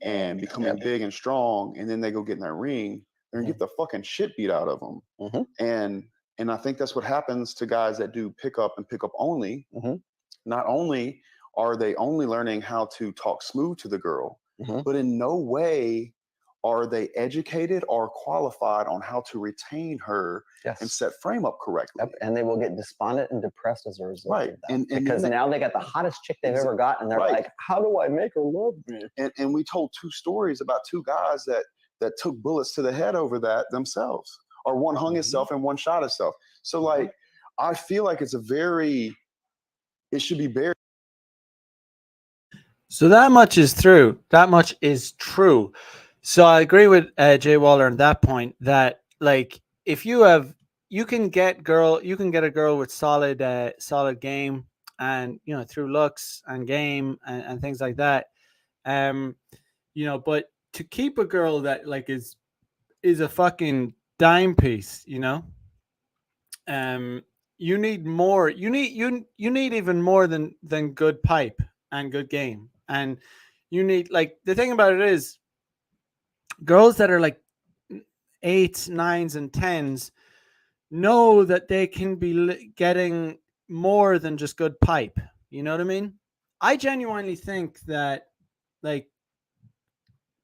and becoming big and strong, and then they go get in that ring and get the fucking shit beat out of them. And I think that's what happens to guys that do pickup and pickup only. Not only are they only learning how to talk smooth to the girl, but in no way are they educated or qualified on how to retain her and set frame up correctly. And they will get despondent and depressed as a result of that. Because now they got the hottest chick they've ever got, and they're like, how do I make her love me? And we told 2 stories about 2 guys that took bullets to the head over that themselves, or one hung himself and one shot himself. So like, I feel like it should be buried. So that much is true. That much is true. So I agree with Jay Waller on that point, that like, if you can get a girl with solid game, and, you know, through looks and game and things like that. You know, but to keep a girl that like is a fucking dime piece, you know, you need more. You need even more than good pipe and good game. And you need, like, the thing about it is, girls that are like 8s, 9s, and 10s know that they can be getting more than just good pipe. You know what I mean? I genuinely think that, like,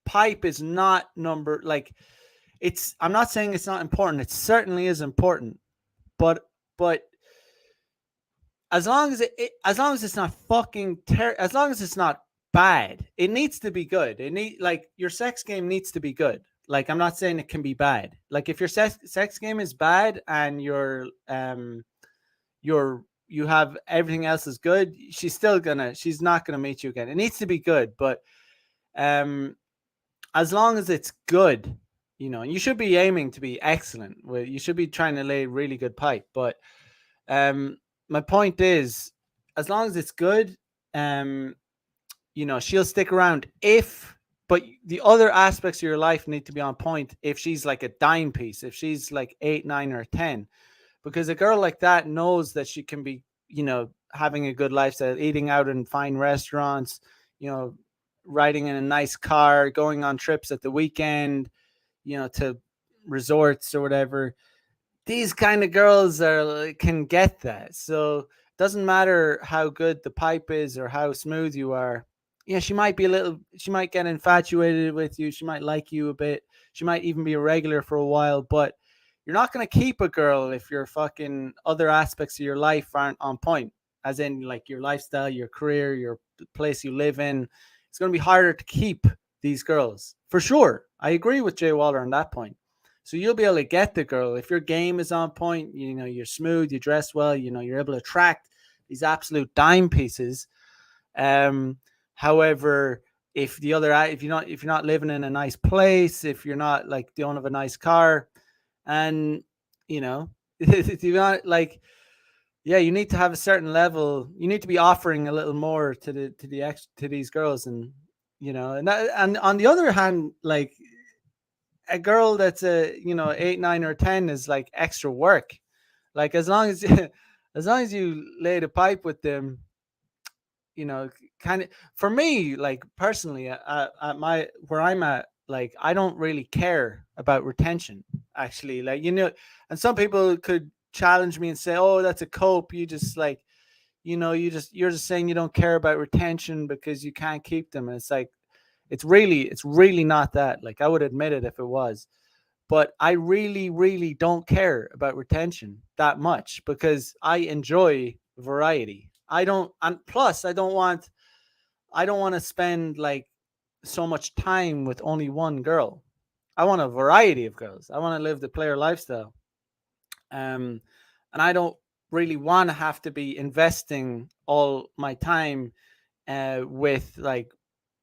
pipe is not like, I'm not saying it's not important. It certainly is important, but as long as it's not fucking as long as it's not bad, it needs to be good. Like, your sex game needs to be good. Like, I'm not saying it can be bad. Like, if your sex game is bad and you have everything else is good, she's not gonna meet you again. It needs to be good, but as long as it's good, you know, you should be aiming to be excellent. You should be trying to lay really good pipe. But my point is, as long as it's good, you know, she'll stick around but the other aspects of your life need to be on point if she's like a dime piece, if she's like 8, 9, or 10. Because a girl like that knows that she can be, you know, having a good lifestyle, eating out in fine restaurants, you know, riding in a nice car, going on trips at the weekend, you know, to resorts or whatever. These kind of girls can get that. So it doesn't matter how good the pipe is or how smooth you are. Yeah, she might get infatuated with you. She might like you a bit. She might even be a regular for a while, but you're not going to keep a girl if your fucking other aspects of your life aren't on point, as in like your lifestyle, your career, your place you live in. It's going to be harder to keep these girls, for sure. I agree with Jay Waller on that point. So you'll be able to get the girl if your game is on point. You know, you're smooth, you dress well. You know, you're able to attract these absolute dime pieces. However, if you're not living in a nice place, if you're not like don't have a nice car, and you know, you're not like, yeah, you need to have a certain level. You need to be offering a little more to these girls, and you know, and on the other hand, like, a girl that's 8, 9, or 10 is like extra work. Like, as long as you lay the pipe with them, you know, kind of, for me, like, personally, at where I'm at, like, I don't really care about retention, actually. Like, you know, and some people could challenge me and say, oh, that's a cope. You just like, you know, you're just saying you don't care about retention because you can't keep them. And it's like, it's really not that. Like, I would admit it if it was, but I really, really don't care about retention that much because I enjoy variety. And plus I don't want to spend like so much time with only one girl. I want a variety of girls. I want to live the player lifestyle. And I don't really want to have to be investing all my time with like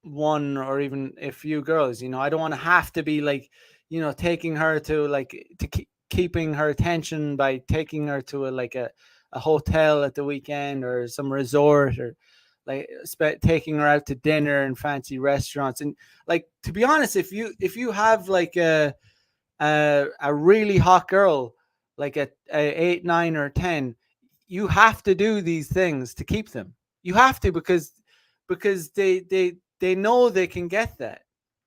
one or even a few girls. You know, I don't want to have to be like, you know, taking her to like to keeping her attention by taking her to a hotel at the weekend or some resort, or like taking her out to dinner in fancy restaurants. And like, to be honest, if you have like a really hot girl, like a 8, 9, or 10, you have to do these things to keep them. You have to, because they know they can get that.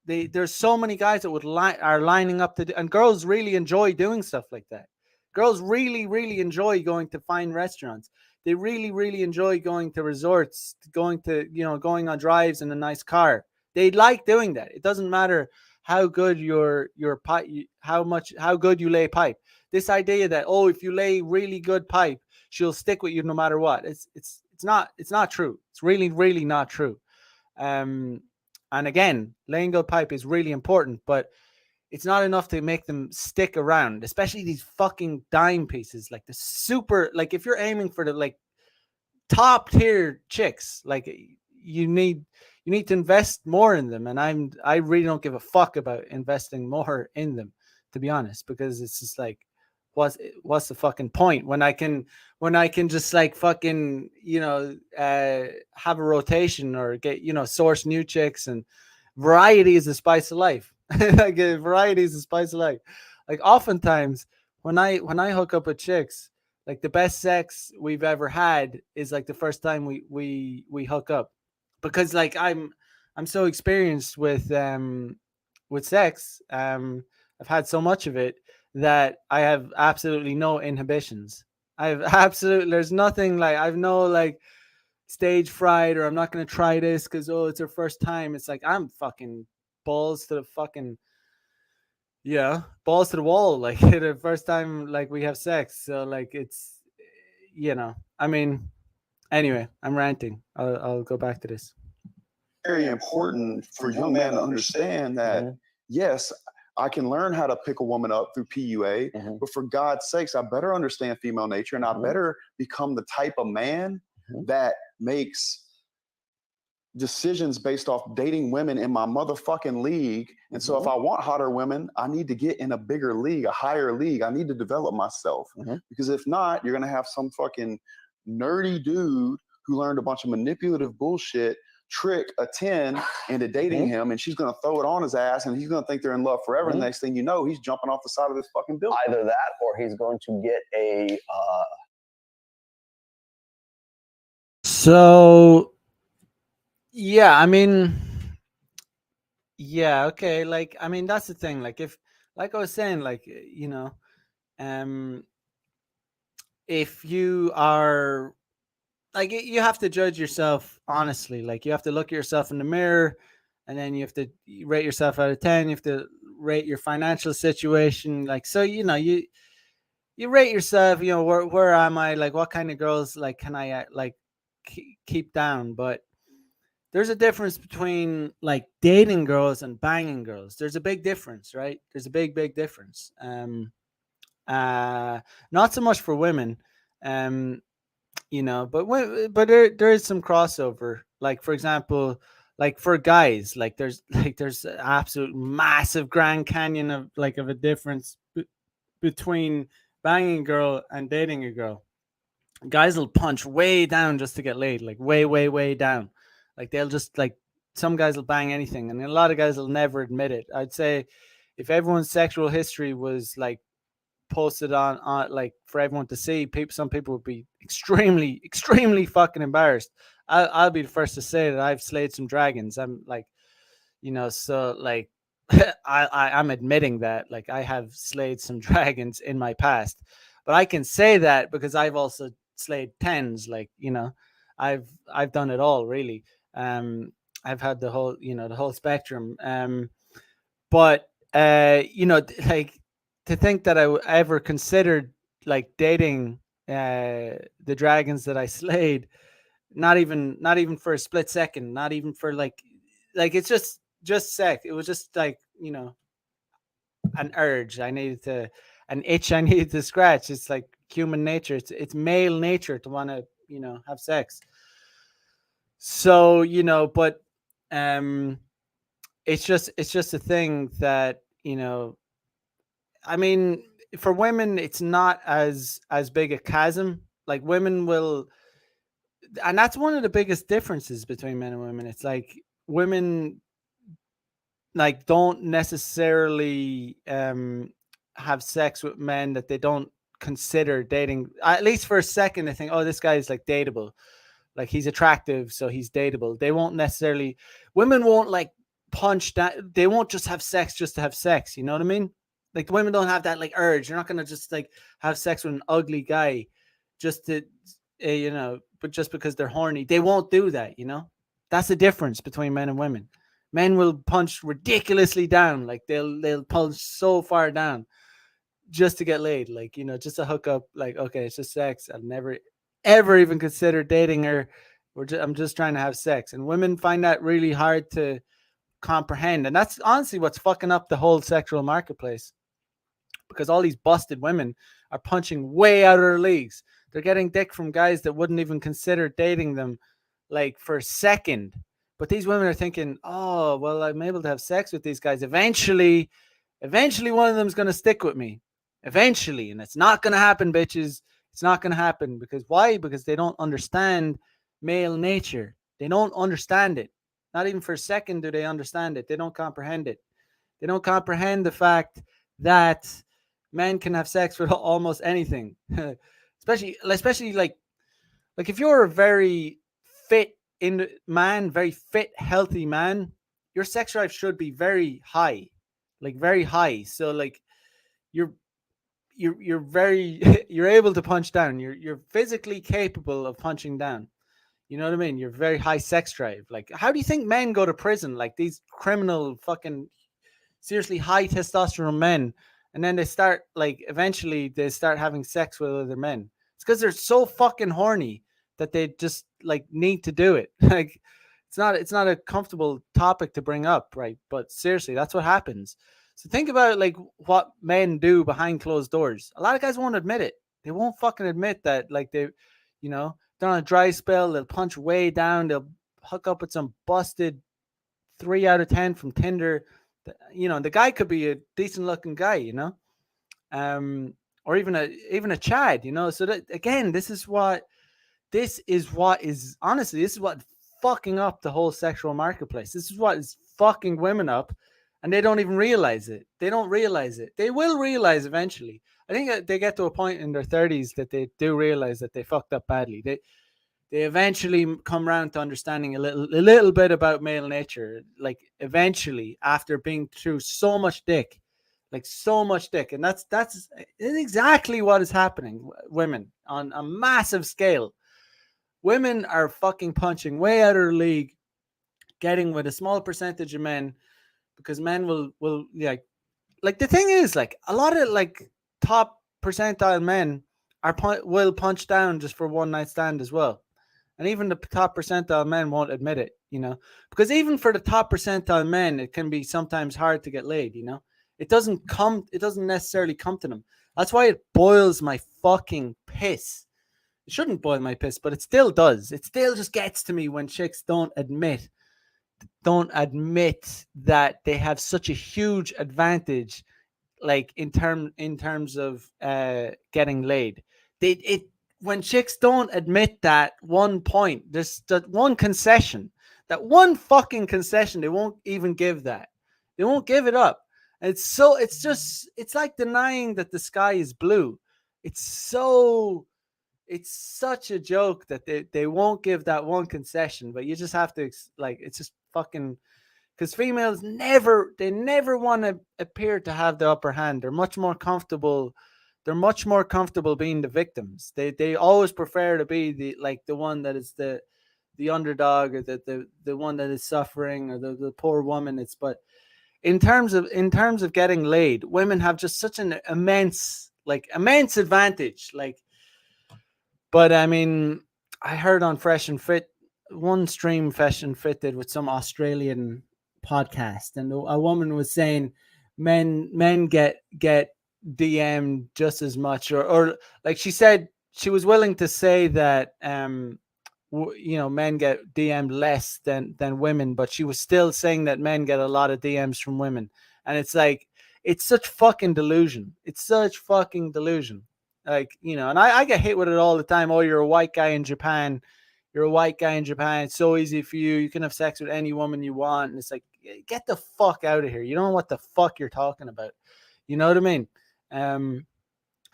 There's so many guys that are lining up to do, and girls really enjoy doing stuff like that. Girls really enjoy going to fine restaurants. They really enjoy going to resorts, going to, you know, going on drives in a nice car. They like doing that. It doesn't matter how good your pipe, how good you lay pipe. This idea that, oh, if you lay really good pipe, she'll stick with you no matter what. It's not true. It's really not true. And again, laying good pipe is really important, but it's not enough to make them stick around, especially these fucking dime pieces, like the super, like if you're aiming for the like top tier chicks, like you need to invest more in them. And I really don't give a fuck about investing more in them, to be honest, because it's just like, what's the fucking point when I can just like fucking, you know, have a rotation or get, you know, source new chicks. And variety is the spice of life. Like variety is the spice of life. Like oftentimes when I hook up with chicks, like the best sex we've ever had is like the first time we hook up, because like I'm so experienced with sex. I've had so much of it that I have absolutely no inhibitions. There's nothing, like I've no like stage fright, or I'm not going to try this because, oh, it's her first time. It's like I'm fucking balls to the fucking, yeah, balls to the wall, like the first time like we have sex. So like it's, you know, I mean, anyway, I'm ranting. I'll go back to this. Very important for young men to understand that, yes, I can learn how to pick a woman up through PUA, but for God's sakes, I better understand female nature, and I better become the type of man that makes decisions based off dating women in my motherfucking league. And so if I want hotter women, I need to get in a bigger league, a higher league. I need to develop myself, because if not, you're going to have some fucking nerdy dude who learned a bunch of manipulative bullshit trick a 10 into dating him, and she's going to throw it on his ass, and he's going to think they're in love forever. And next thing you know, he's jumping off the side of this fucking building. Either that, or he's going to get a So yeah, I mean, yeah, okay, like I mean, that's the thing. Like if, like I was saying, like, you know, if you are like, you have to judge yourself honestly. Like you have to look at yourself in the mirror, and then you have to rate yourself out of 10. You have to rate your financial situation. Like, so, you know, you rate yourself, you know, where am I? Like, what kind of girls like can I like keep down? But there's a difference between like dating girls and banging girls. There's a big difference, right? There's a big difference. Not so much for women. You know, but there is some crossover. Like for example, like for guys, like there's an absolute massive Grand Canyon of a difference between banging a girl and dating a girl. Guys will punch way down just to get laid, like way down. Like they'll just like, some guys will bang anything, and a lot of guys will never admit it. I'd say if everyone's sexual history was like posted on like for everyone to see, some people would be extremely fucking embarrassed. I'll be the first to say that I've slayed some dragons. I'm like, you know, so like I'm admitting that like I have slayed some dragons in my past, but I can say that because I've also slayed tens. Like, you know, I've done it all really. I've had the whole, you know, the whole spectrum. But you know, like to think that I ever considered like dating the dragons that I slayed, not even for a split second, not even for like it's just sex. It was just like, an urge I needed to, an itch I needed to scratch. It's like human nature. It's male nature to want to, you know, have sex. So, you know, but it's just a thing that, you know, I mean, for women it's not as big a chasm. Like women will, and that's one of the biggest differences between men and women. It's like women like don't necessarily have sex with men that they don't consider dating, at least for a second. They think, oh, this guy is like dateable, like he's attractive, so he's dateable. They won't necessarily, women won't like punch that, they won't just have sex just to have sex, you know what I mean? Like the women don't have that like urge. You're not gonna just like have sex with an ugly guy just to you know, but just because they're horny. They won't do that, you know. That's the difference between men and women. Men will punch ridiculously down, like they'll punch so far down just to get laid, like, you know, just to hook up. Like, okay, it's just sex. I've never ever even considered dating her. I'm just trying to have sex. And women find that really hard to comprehend, and that's honestly what's fucking up the whole sexual marketplace, because all these busted women are punching way out of their leagues. They're getting dick from guys that wouldn't even consider dating them, like, for a second. But these women are thinking, oh, well, I'm able to have sex with these guys. Eventually one of them's going to stick with me. Eventually. And it's not going to happen, bitches. It's not going to happen. Because why? Because they don't understand male nature. They don't understand it. Not even for a second do they understand it. They don't comprehend it. They don't comprehend the fact that men can have sex with almost anything. especially like if you're a very fit very fit, healthy man, your sex drive should be very high, like very high. So like you're very you're able to punch down. You're physically capable of punching down. You know what I mean? You're very high sex drive. Like, how do you think men go to prison? Like these criminal fucking seriously high testosterone men, and then they start like eventually they start having sex with other men. It's because they're so fucking horny that they just like need to do it. Like it's not a comfortable topic to bring up, right? But seriously, that's what happens. So think about like what men do behind closed doors. A lot of guys won't admit it. They won't fucking admit that, like, they, you know, they're on a dry spell, they'll punch way down, they'll hook up with some busted 3 out of 10 from Tinder. You know, the guy could be a decent looking guy, you know, or even a Chad, you know. So that, again, this is what is honestly, this is what fucking up the whole sexual marketplace. This is what is fucking women up, and they don't even realize it. They don't realize it. They will realize eventually. I think they get to a point in their 30s that they do realize that they fucked up badly. They eventually come around to understanding a little bit about male nature, like eventually, after being through so much dick, and that's exactly what is happening. Women on a massive scale, women are fucking punching way out of their league, getting with a small percentage of men, because men will like the thing is, like, a lot of like top percentile men will punch down just for one night stand as well. And even the top percentile men won't admit it, you know, because even for the top percentile men, it can be sometimes hard to get laid, you know. It doesn't necessarily come to them. That's why it boils my fucking piss. It shouldn't boil my piss, but it still does. It still just gets to me when chicks don't admit that they have such a huge advantage, like in terms of getting laid. When chicks don't admit that one point, there's that one concession, that one fucking concession, they won't even give that. They won't give it up. And it's like denying that the sky is blue. It's such a joke that they won't give that one concession, but you just have to, like, it's just fucking, because females never want to appear to have the upper hand. They're much more comfortable being the victims. They always prefer to be the one that is the underdog, or the one that is suffering, or the poor woman. But in terms of getting laid, women have just such an immense advantage. Like, but I mean, I heard on Fresh and Fit, one stream Fresh and Fit did with some Australian podcast, and a woman was saying men get DM just as much, or like she said, she was willing to say that men get DM'd less than women, but she was still saying that men get a lot of DMs from women, and it's like it's such fucking delusion. It's such fucking delusion. Like, and I get hit with it all the time. Oh, you're a white guy in Japan. You're a white guy in Japan. It's so easy for you. You can have sex with any woman you want. And it's like, get the fuck out of here. You don't know what the fuck you're talking about. You know what I mean? I'm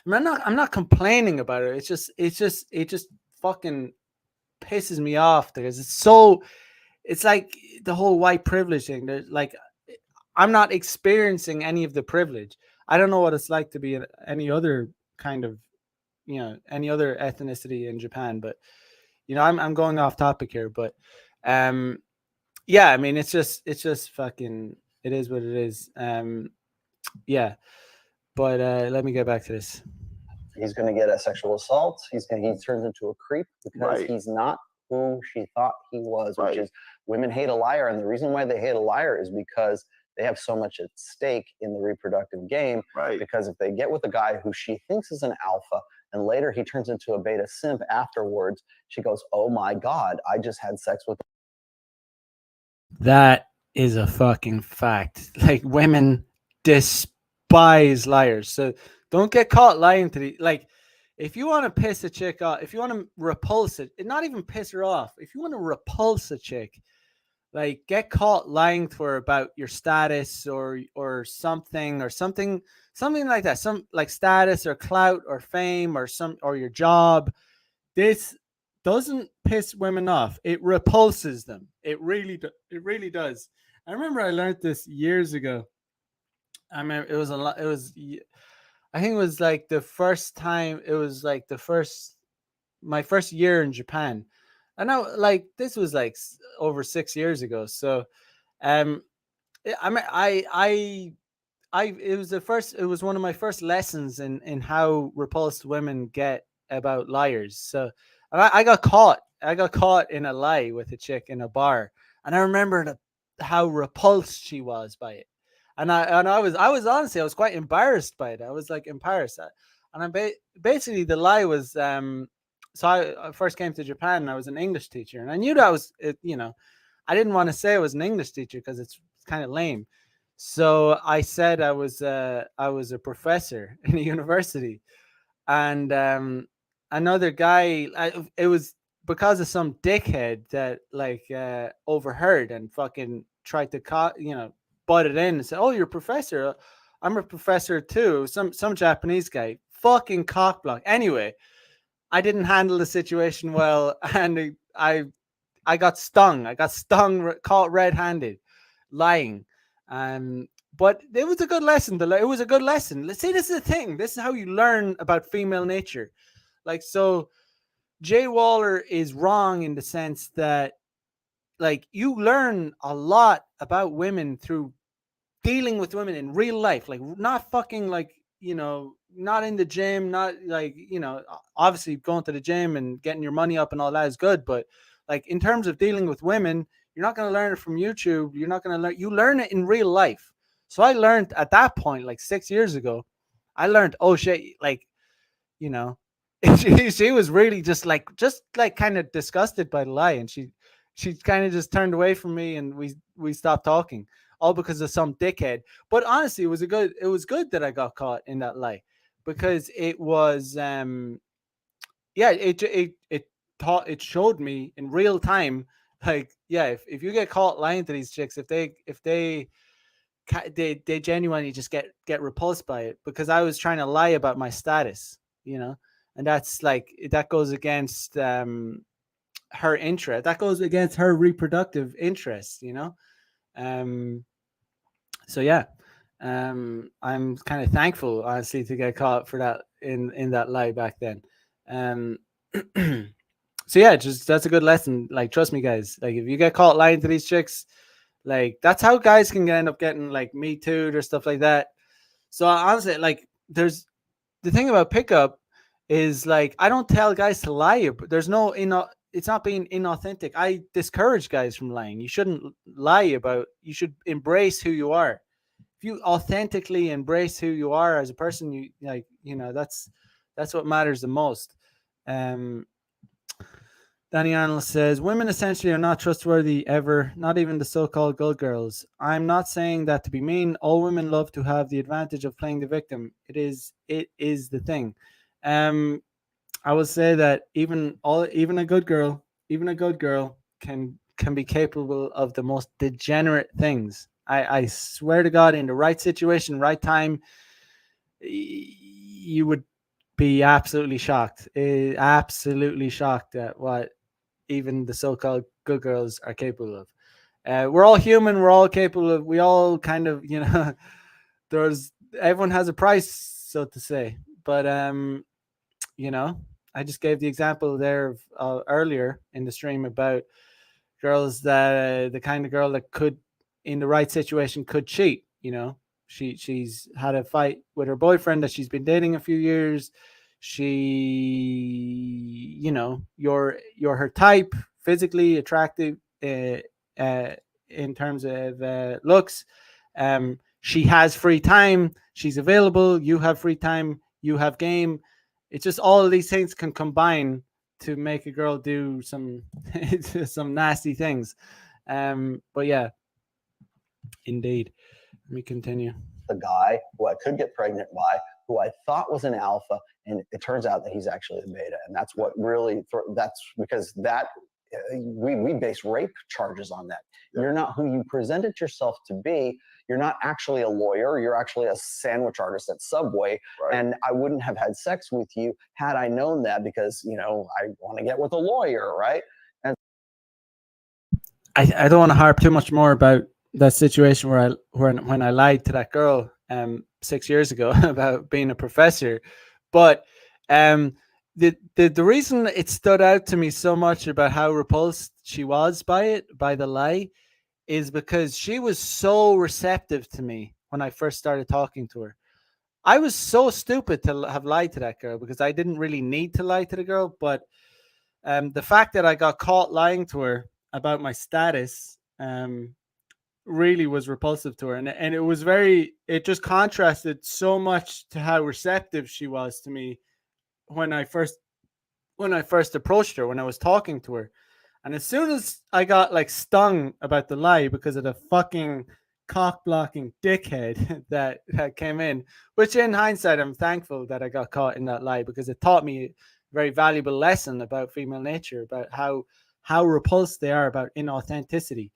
not complaining about it. It just fucking pisses me off because it's like the whole white privilege thing. There's like, I'm not experiencing any of the privilege. I don't know what it's like to be any other kind of, any other ethnicity in Japan, but I'm going off topic here, but yeah, I mean, it's just fucking, it is what it is. Yeah, but let me get back to this. He's going to get a sexual assault. He turns into a creep because Right. he's not who she thought he was, which Right. is women hate a liar. And the reason why they hate a liar is because they have so much at stake in the reproductive game. Right. Because if they get with a guy who she thinks is an alpha and later he turns into a beta simp afterwards, she goes, oh my God, I just had sex with. That is a fucking fact. Like, women despise liars. So don't get caught lying to the, like, if you want to piss a chick off, if you want to repulse it, not even piss her off, if you want to repulse a chick, like, get caught lying to her about your status or something like that, some like status or clout or fame or your job. This doesn't piss women off. It repulses them. It really does. I remember I learned this years ago. I mean, it was a lot. I think it was like the first time. It was like my first year in Japan, and this was like over 6 years ago. So, I mean, it was one of my first lessons in how repulsed women get about liars. So, and I got caught in a lie with a chick in a bar, and I remember how repulsed she was by it. And I was honestly, I was quite embarrassed by it. I was like embarrassed, and basically the lie was so I first came to Japan and I was an English teacher, and I knew that I didn't want to say I was an English teacher because it's kind of lame. So I said I was a professor in a university, and another guy. It was because of some dickhead that overheard and fucking tried to butt it in and said, "Oh, you're a professor. I'm a professor too." Some Japanese guy, fucking cockblock. Anyway, I didn't handle the situation well, and I got stung. Caught red-handed, lying. But it was a good lesson. It was a good lesson. Let's say this is the thing. This is how you learn about female nature. Like, so Jay Waller is wrong in the sense that, like, you learn a lot about women through dealing with women in real life. Like, not fucking not in the gym, not like, obviously going to the gym and getting your money up and all that is good. But like, in terms of dealing with women, you're not going to learn it from YouTube. You're not going to you learn it in real life. So I learned at that point, like 6 years ago, I learned, oh shit, like, she was really just kind of disgusted by the lie. And she kind of just turned away from me, and we stopped talking, all because of some dickhead. But honestly, it was good that I got caught in that lie, because it was, it showed me in real time, like, yeah, if you get caught lying to these chicks, if they genuinely just get repulsed by it, because I was trying to lie about my status, and that's like, that goes against her interest, that goes against her reproductive interests, so yeah, I'm kind of thankful, honestly, to get caught for that in that lie back then. So yeah, just, that's a good lesson. Like, trust me, guys, like, if you get caught lying to these chicks, like, that's how guys can end up getting like Me Too'd or stuff like that. So honestly, like, there's the thing about pickup is, like, I don't tell guys to lie, but there's no it's not being inauthentic. I discourage guys from lying. You shouldn't lie you should embrace who you are. if you authentically embrace who you are as a person, you like, that's what matters the most. Danny Arnold says, women essentially are not trustworthy ever, not even the so-called good girls. I'm not saying that to be mean. All women love to have the advantage of playing the victim. It is the thing. I would say that even a good girl can be capable of the most degenerate things. I swear to God, in the right situation, right time, you would be absolutely shocked at what even the so-called good girls are capable of. We're all human. We're all capable of. We all kind of, everyone has a price, so to say. But I just gave the example there earlier in the stream about girls that the kind of girl that could, in the right situation, could cheat. She's had a fight with her boyfriend that she's been dating a few years. She, you're her type, physically attractive, in terms of looks. She has free time. She's available. You have free time. You have game. It's just all of these things can combine to make a girl do some nasty things. But yeah, indeed. Let me continue. The guy who I could get pregnant by, who I thought was an alpha, and it turns out that he's actually a beta, and that's what really. That's because that we base rape charges on that. You're not who you presented yourself to be. You're not actually a lawyer. You're actually a sandwich artist at Subway. Right. And I wouldn't have had sex with you had I known that, because I want to get with a lawyer, right? And I don't want to harp too much more about that situation when I lied to that girl 6 years ago about being a professor, but the reason it stood out to me so much about how repulsed she was by the lie, is because she was so receptive to me when I first started talking to her. I was so stupid to have lied to that girl, because I didn't really need to lie to the girl, but the fact that I got caught lying to her about my status really was repulsive to her, and it just contrasted so much to how receptive she was to me when I first approached her, when I was talking to her. And as soon as I got stung about the lie because of the fucking cock blocking dickhead that came in, which in hindsight I'm thankful that I got caught in that lie, because it taught me a very valuable lesson about female nature, about how repulsed they are about inauthenticity.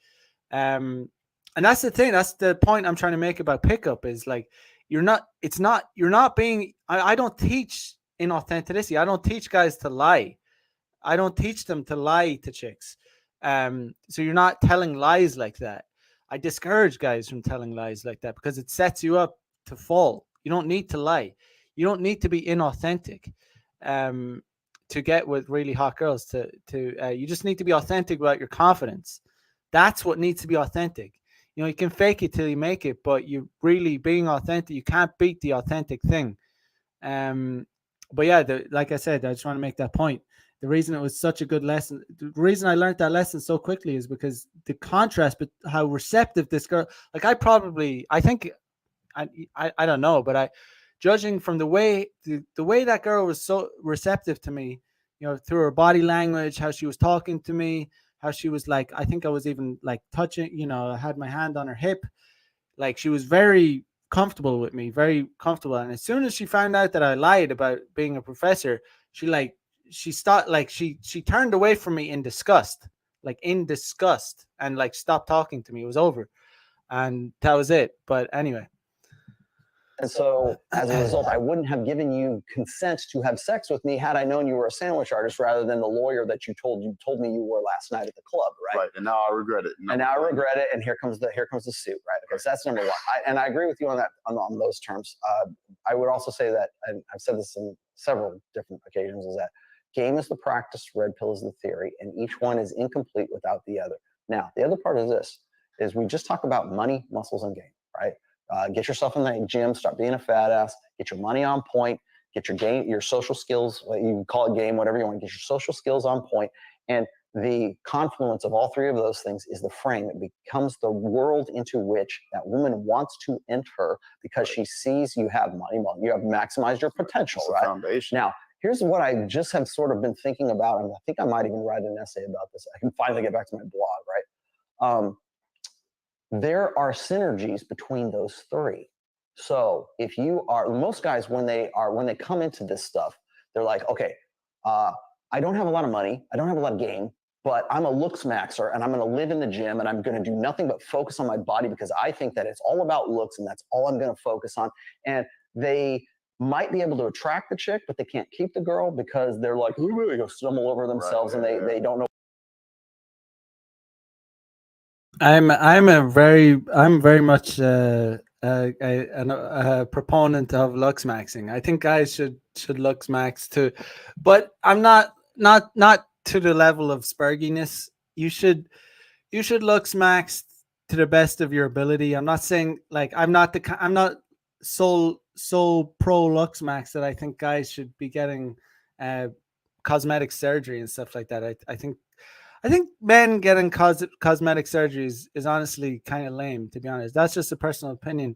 And that's the thing. That's the point I'm trying to make about pickup, is you're not being. I don't teach inauthenticity. I don't teach guys to lie. I don't teach them to lie to chicks. So you're not telling lies like that. I discourage guys from telling lies like that, because it sets you up to fall. You don't need to lie. You don't need to be inauthentic to get with really hot girls. You just need to be authentic about your confidence. That's what needs to be authentic. You can fake it till you make it, but you really being authentic, you can't beat the authentic thing. But yeah, like I said, I just want to make that point. The reason it was such a good lesson, the reason I learned that lesson so quickly, is because the contrast, but how receptive this girl, I think, I don't know, but judging from the way that girl was so receptive to me, through her body language, how she was talking to me, how she was I think I was even touching, I had my hand on her hip. She was very comfortable with me, very comfortable. And as soon as she found out that I lied about being a professor, she stopped, she turned away from me in disgust, and stopped talking to me. It was over. And that was it. But anyway. And so as a result, I wouldn't have given you consent to have sex with me had I known you were a sandwich artist rather than the lawyer that you told me you were last night at the club, right? Right. And now I regret it. And now I regret it. And here comes the suit, right? Okay, so that's number one. And I agree with you on that, on those terms. I would also say that, and I've said this in several different occasions, is that game is the practice, red pill is the theory, and each one is incomplete without the other. Now, the other part of this is we just talk about money, muscles, and game, right? Get yourself in the gym, start being a fat ass, get your money on point, get your game, your social skills, you call it game, whatever you want, get your social skills on point. And the confluence of all three of those things is the frame. It becomes the world into which that woman wants to enter because she sees you have money. Well, you have maximized your potential, It's the right? foundation. Now, here's what I just have sort of been thinking about, and I think I might even write an essay about this. I can finally get back to my blog, right? There are synergies between those three. So if you are, most guys, when they come into this stuff, they're like, okay, I don't have a lot of money, I don't have a lot of game, but I'm a looks maxer and I'm going to live in the gym and I'm going to do nothing but focus on my body because I think that it's all about looks and that's all I'm going to focus on. And they might be able to attract the chick, but they can't keep the girl because they're like, ooh, they go stumble over themselves, right, and they don't know. I'm very much a proponent of lux maxing. I think guys should lux max too, but I'm not to the level of spurginess. You should lux max to the best of your ability. I'm not saying like I'm not so pro lux max that I think guys should be getting cosmetic surgery and stuff like that. I think men getting cosmetic surgeries is honestly kind of lame, to be honest. That's just a personal opinion.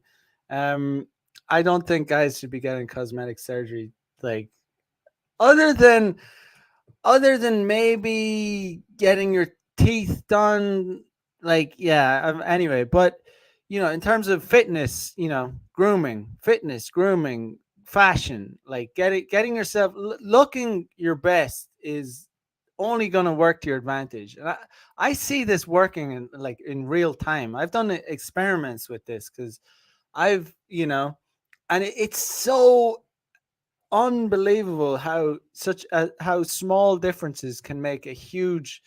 I don't think guys should be getting cosmetic surgery, like other than maybe getting your teeth done. Like, yeah. Anyway, but in terms of fitness, grooming, fashion, like getting yourself looking your best is only going to work to your advantage. And I see this working in real time. I've done experiments with this because I've, and it's so unbelievable how how small differences can make a huge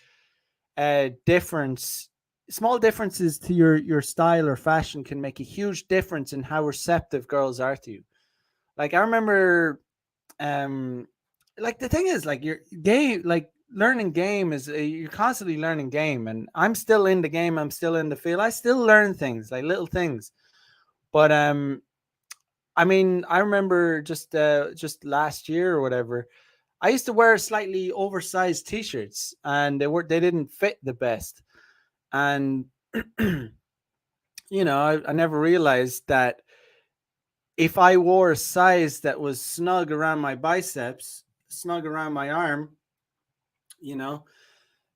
difference. Small differences to your style or fashion can make a huge difference in how receptive girls are to you. Like I remember, like the thing is, like your game, like learning game is you're constantly learning game, and I'm still in the game. I'm still in the field. I still learn things, like little things. But I mean, I remember just last year or whatever, I used to wear slightly oversized t-shirts, and they didn't fit the best, and I never realized that if I wore a size that was snug around my biceps, snug around my arm,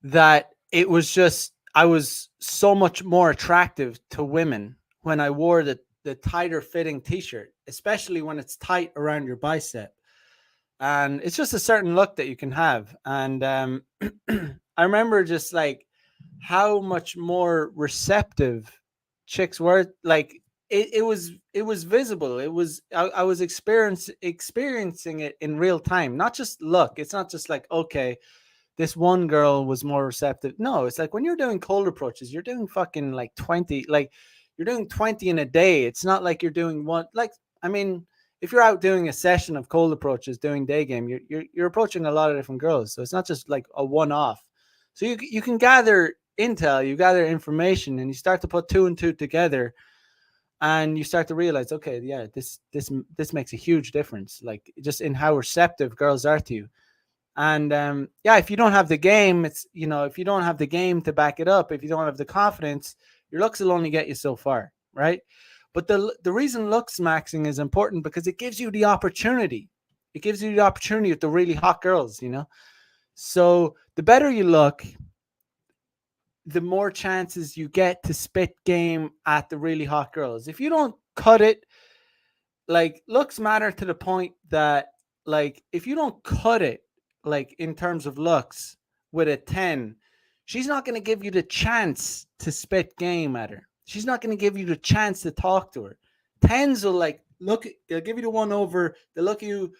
that it was just, I was so much more attractive to women when I wore the tighter fitting t-shirt, especially when it's tight around your bicep. And it's just a certain look that you can have. And I remember just like how much more receptive chicks were. Like it was visible. It was, I was experiencing it in real time, not just look. It's not just like, okay, this one girl was more receptive. No, it's like when you're doing cold approaches, you're doing fucking like 20, like you're doing 20 in a day. It's not like you're doing one, like, I mean, if you're out doing a session of cold approaches, doing day game, you're approaching a lot of different girls. So it's not just like a one-off. So you can gather intel, you gather information, and you start to put two and two together, and you start to realize, okay, yeah, this makes a huge difference, like just in how receptive girls are to you. And yeah, if you don't have the game, it's, if you don't have the game to back it up, if you don't have the confidence, your looks will only get you so far, right? But the reason looks maxing is important because it gives you the opportunity. It gives you the opportunity with the really hot girls, So the better you look, the more chances you get to spit game at the really hot girls. If you don't cut it, like looks matter to the point that, like, if you don't cut it, like in terms of looks with a 10, she's not going to give you the chance to spit game at her. She's not going to give you the chance to talk to her. 10s will like they'll give you the one over, they'll look at you,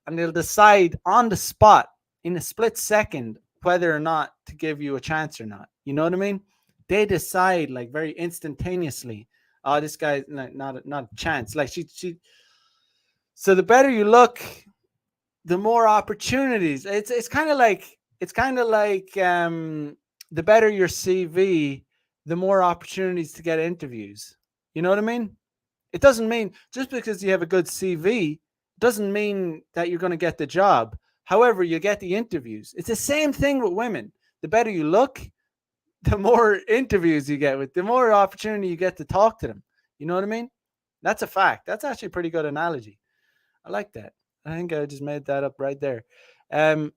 and they'll decide on the spot in a split second whether or not to give you a chance or not. You know what I mean? They decide like very instantaneously. Oh, this guy's not a chance. Like she. So the better you look, the more opportunities. It's kind of like the better your CV, the more opportunities to get interviews. You know what I mean? It doesn't mean just because you have a good CV doesn't mean that you're going to get the job. However, you get the interviews. It's the same thing with women. the better you look, the more interviews you get with, the more opportunity you get to talk to them. You know what I mean? That's a fact. That's actually a pretty good analogy. I like that. I think I just made that up right there.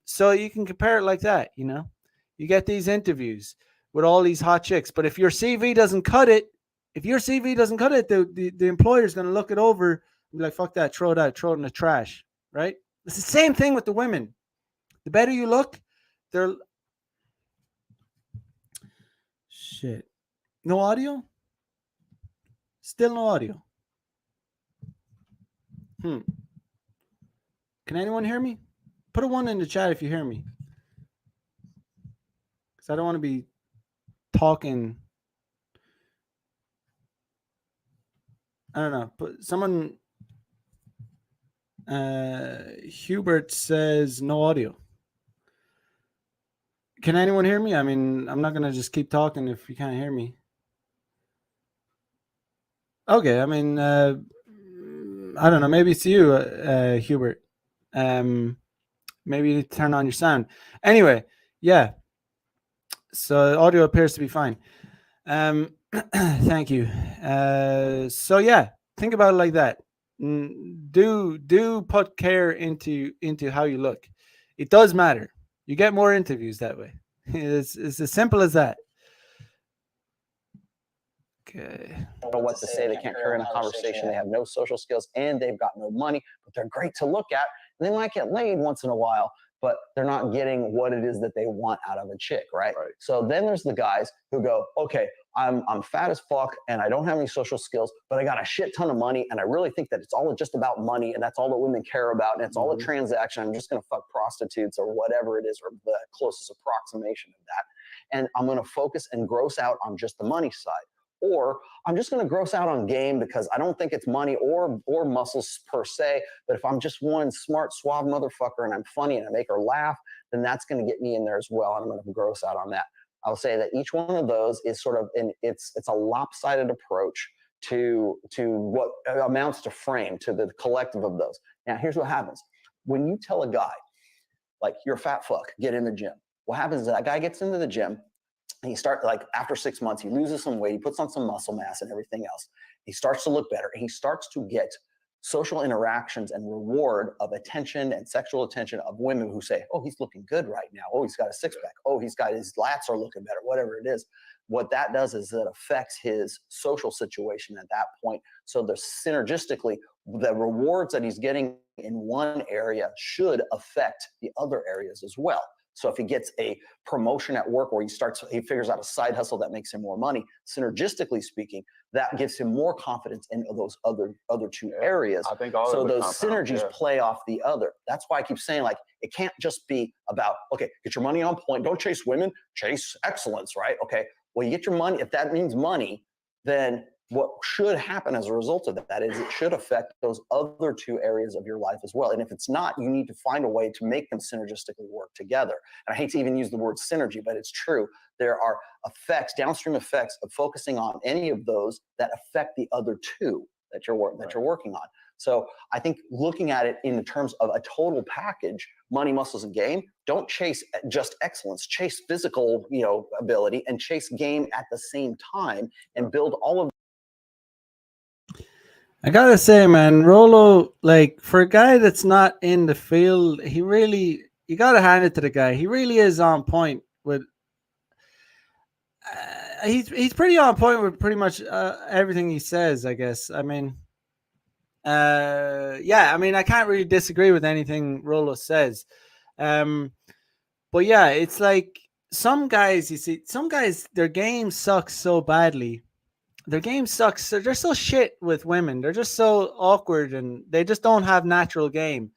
So you can compare it like that, you know? You get these interviews with all these hot chicks, but if your CV doesn't cut it, the employer's going to look it over and be like, fuck that, throw it in the trash, right? It's the same thing with the women. The better you look, they're... Shit. No audio? Still no audio. Can anyone hear me? Put a 1 in the chat if you hear me. Because I don't want to be talking. I don't know. But someone... Hubert says no audio. Can anyone hear me? I mean, I'm not going to just keep talking if you can't hear me. Okay, I mean, I don't know. Maybe it's you, Hubert. Maybe you need to turn on your sound. Anyway, yeah. So audio appears to be fine. Thank you. So yeah, think about it like that. Do put care into how you look. It does matter. You get more interviews that way. It's as simple as that. Okay. Don't know what to say. They can't carry on a conversation. They have no social skills and they've got no money, but they're great to look at. And they might get laid once in a while, but they're not getting what it is that they want out of a chick, right? So then there's the guys who go, okay, I'm fat as fuck and I don't have any social skills, but I got a shit ton of money and I really think that it's all just about money and that's all that women care about and it's all a transaction. I'm just going to fuck prostitutes or whatever it is or the closest approximation of that. And I'm going to focus and gross out on just the money side. Or I'm just going to gross out on game because I don't think it's money or muscles per se. But if I'm just one smart, suave motherfucker and I'm funny and I make her laugh, then that's going to get me in there as well. And I'm going to gross out on that. I'll say that each one of those is sort of it's a lopsided approach to what amounts to frame, to the collective of those. Now, here's what happens. When you tell a guy, like, you're a fat fuck, get in the gym. What happens is that guy gets into the gym. He starts, like, after 6 months, he loses some weight, he puts on some muscle mass and everything else. He starts to look better. He starts to get social interactions and reward of attention and sexual attention of women who say, oh, he's looking good right now. Oh, he's got a six pack. Oh, he's got his lats are looking better, whatever it is. What that does is it affects his social situation at that point. So the synergistically, the rewards that he's getting in one area should affect the other areas as well. So if he gets a promotion at work or he figures out a side hustle that makes him more money, synergistically speaking, that gives him more confidence in those other two areas. I think all so of the those compound, synergies play off the other. That's why I keep saying, like, it can't just be about, okay, get your money on point. Don't chase women, chase excellence, right? Okay, well, you get your money. If that means money, then what should happen as a result of that is it should affect those other two areas of your life as well. And if it's not, you need to find a way to make them synergistically work together. And I hate to even use the word synergy, but it's true. There are effects, downstream effects of focusing on any of those that affect the other two that you're working on. So I think looking at it in terms of a total package, money, muscles, and game, don't chase just excellence, chase physical, ability and chase game at the same time and build all of. I gotta say, man, Rolo, like, for a guy that's not in the field, you gotta hand it to the guy. He really is on point with. He's pretty on point with pretty much everything he says, I guess. I mean, I can't really disagree with anything Rolo says. But yeah, it's like some guys, their game sucks so badly. Their game sucks. They're so shit with women. They're just so awkward and they just don't have natural game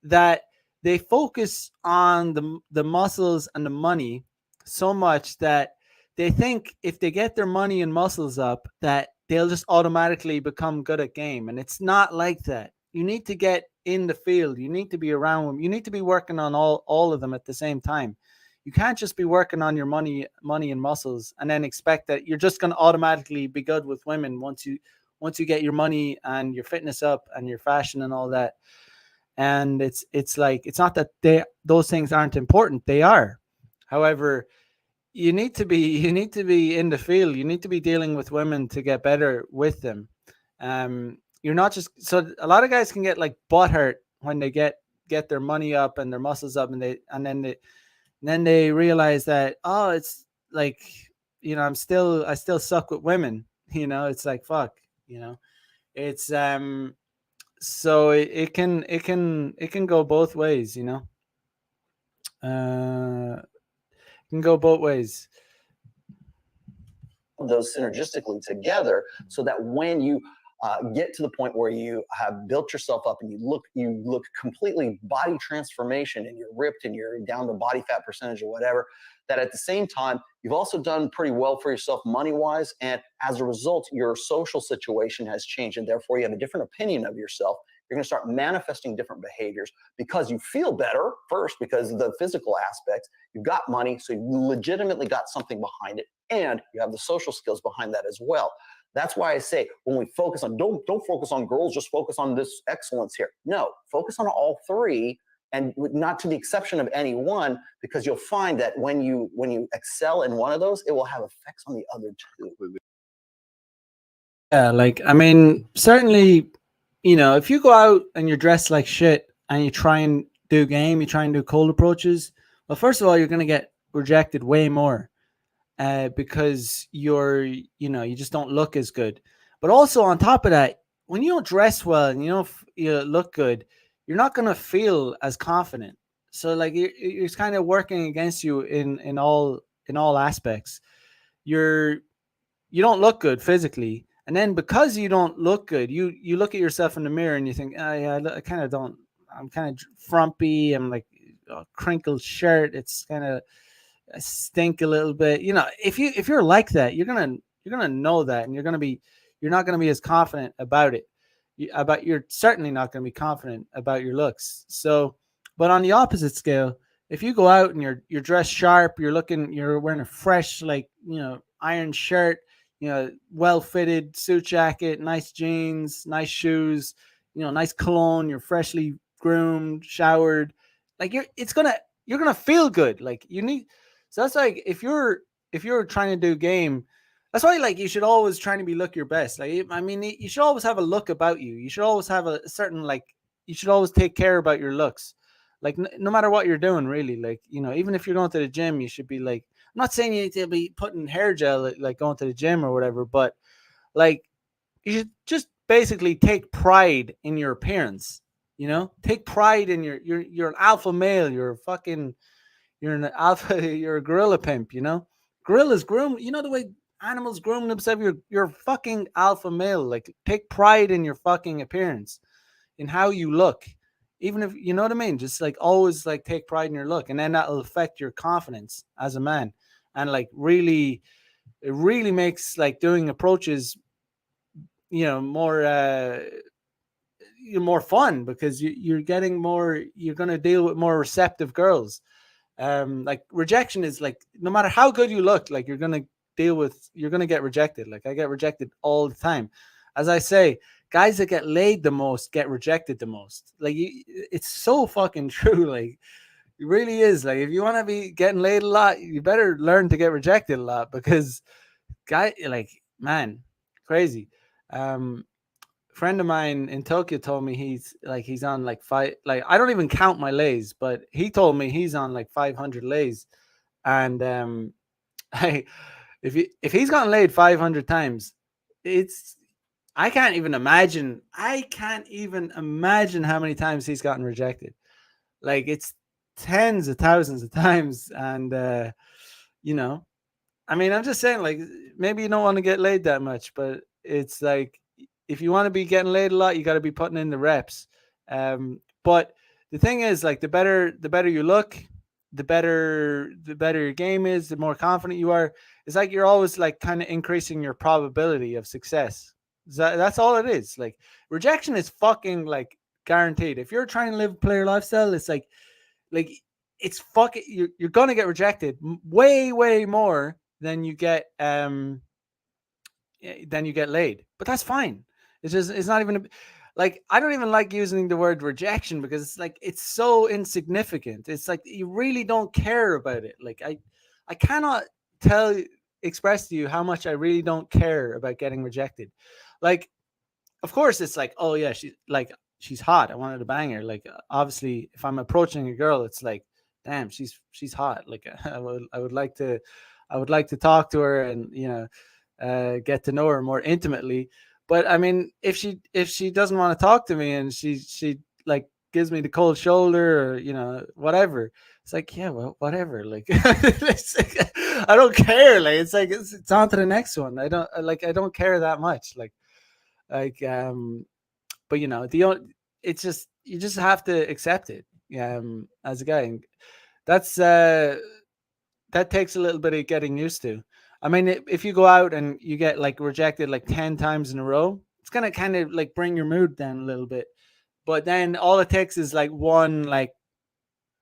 that they focus on the muscles and the money so much that they think if they get their money and muscles up that they'll just automatically become good at game. And it's not like that. You need to get in the field. You need to be around them. You need to be working on all of them at the same time. You can't just be working on your money and muscles and then expect that you're just going to automatically be good with women once you get your money and your fitness up and your fashion and all that. And it's like, it's not that those things aren't important. They are. However, you need to be in the field. You need to be dealing with women to get better with them. You're not just, so a lot of guys can get like butthurt when they get their money up and their muscles up, and then they realize that, oh, it's like, you know, I still suck with women. You know, it's like, fuck, you know, it's so it can go both ways, you know. It can go both ways. Those synergistically together, so that when you get to the point where you have built yourself up and you look completely body transformation, and you're ripped and you're down to body fat percentage or whatever, that at the same time you've also done pretty well for yourself money wise, and as a result your social situation has changed, and therefore you have a different opinion of yourself. You're going to start manifesting different behaviors because you feel better first, because of the physical aspects. You've got money, so you legitimately got something behind it, and you have the social skills behind that as well. That's why I say, when we focus on, don't focus on girls, just focus on this excellence here. No, focus on all three, and not to the exception of any one, because you'll find that when you excel in one of those, it will have effects on the other two. Yeah, like, I mean, certainly, you know, if you go out and you're dressed like shit and you try and do game, you try and do cold approaches, well, first of all, you're going to get rejected way more because you just don't look as good. But also on top of that, when you don't dress well and you look good, you're not going to feel as confident. So like it's kind of working against you in all aspects. You don't look good physically. And then because you don't look good, you look at yourself in the mirror and you think, oh, yeah, I kind of don't. I'm kind of frumpy. I'm like a crinkled shirt. It's kind of, I stink a little bit. You know, if you're like that, you're gonna know that, and you're not gonna be as confident about it. You're certainly not gonna be confident about your looks. So, but on the opposite scale, if you go out and you're dressed sharp, you're wearing a fresh, like, you know, iron shirt, you know, well fitted suit jacket, nice jeans, nice shoes, you know, nice cologne, you're freshly groomed, showered, like you're gonna feel good. Like so that's like, if you're trying to do game, that's why, like, you should always try to look your best. Like, I mean, you should always have a look about you. You should always have a certain, like, you should always take care about your looks. Like, no matter what you're doing, really. Like, you know, even if you're going to the gym, you should be like, I'm not saying you need to be putting hair gel like going to the gym or whatever, but like, you should just basically take pride in your appearance. You know, take pride in you're an alpha male. You're an alpha. You're a gorilla pimp. You know, gorillas groom. You know the way animals groom themselves. You're a fucking alpha male. Like, take pride in your fucking appearance, in how you look. Even if, you know what I mean, just like always, like, take pride in your look, and then that'll affect your confidence as a man, and like it really makes, like, doing approaches, you know, more fun, because you're going to deal with more receptive girls. Like, rejection is like, no matter how good you look, like, you're going to get rejected. Like, I get rejected all the time. As I say, guys that get laid the most get rejected the most. Like, it's so fucking true. Like, it really is. Like, if you want to be getting laid a lot, you better learn to get rejected a lot, because like, man, crazy. Friend of mine in Tokyo told me he's on like five, like, I don't even count my lays, but he told me he's on like 500 lays. And if he's gotten laid 500 times, I can't even imagine how many times he's gotten rejected. Like, it's tens of thousands of times. And you know, I mean, I'm just saying, like, maybe you don't want to get laid that much, but it's like, if you want to be getting laid a lot, you got to be putting in the reps. But the thing is, like, the better you look, the better your game is, the more confident you are. It's like you're always, like, kind of increasing your probability of success. That's all it is. Like, rejection is fucking, like, guaranteed. If you're trying to live a player lifestyle, it's like it's fucking, you're gonna get rejected way more than you get laid. But that's fine. It's not even like I don't even like using the word rejection because it's like it's so insignificant. It's like you really don't care about it. Like I cannot tell express to you how much I really don't care about getting rejected. Like of course it's like, oh yeah, she's hot. I wanted to bang her. Like obviously if I'm approaching a girl, it's like, damn, she's hot. Like I would like to talk to her and get to know her more intimately. But I mean, if she doesn't want to talk to me and she like gives me the cold shoulder or whatever, it's like, yeah, well, whatever. Like, I don't care. Like it's like it's on to the next one. I don't care that much. Like but it's just you just have to accept it as a guy. And that's that takes a little bit of getting used to. I mean, if you go out and you get like rejected like 10 times in a row, it's gonna kind of like bring your mood down a little bit. But then all it takes is like one, like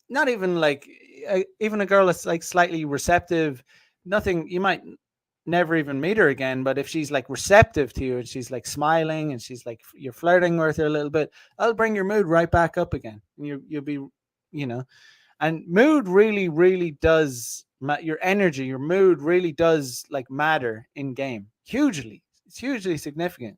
not even like even a girl that's like slightly receptive, nothing, you might never even meet her again, but if she's like receptive to you and she's like smiling and she's like you're flirting with her a little bit, that'll bring your mood right back up again. And you'll be, and mood really does your energy, your mood really does like matter in game hugely. It's hugely significant.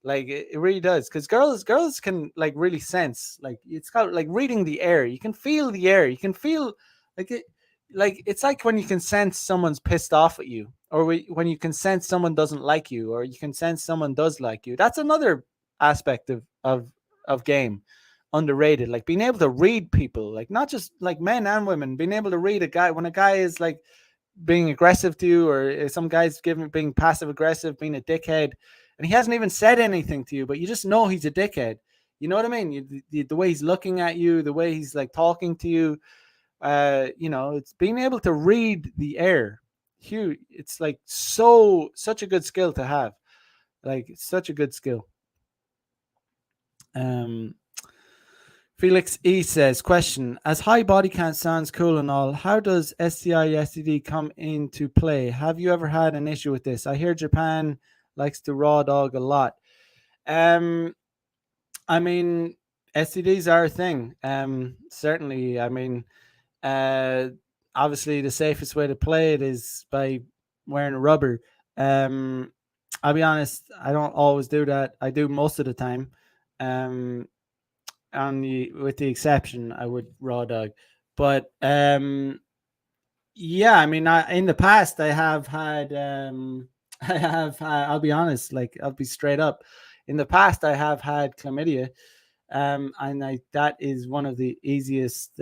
Like it really does, because girls can like really sense, like it's called like reading the air. You can feel the air. You can feel like it. Like it's like when you can sense someone's pissed off at you, or when you can sense someone doesn't like you, or you can sense someone does like you. That's another aspect of game, underrated. Like being able to read people, like not just like men and women, being able to read a guy when a guy is like being aggressive to you, or some guys being passive aggressive, being a dickhead, and he hasn't even said anything to you, but you just know he's a dickhead. You know what I mean? The way he's looking at you, the way he's like talking to you, it's being able to read the air. Huge. It's like such a good skill to have. Like it's such a good skill. Felix E says, question, as high body count sounds cool and all, how does STI STD come into play? Have you ever had an issue with this? I hear Japan likes to raw dog a lot. I mean, STDs are a thing. Certainly. I mean, obviously the safest way to play it is by wearing a rubber. I'll be honest, I don't always do that. I do most of the time. With the exception, I would raw dog. But yeah, I mean, in the past I have had I'll be honest, like I'll be straight up. In the past I have had chlamydia, and that is one of the easiest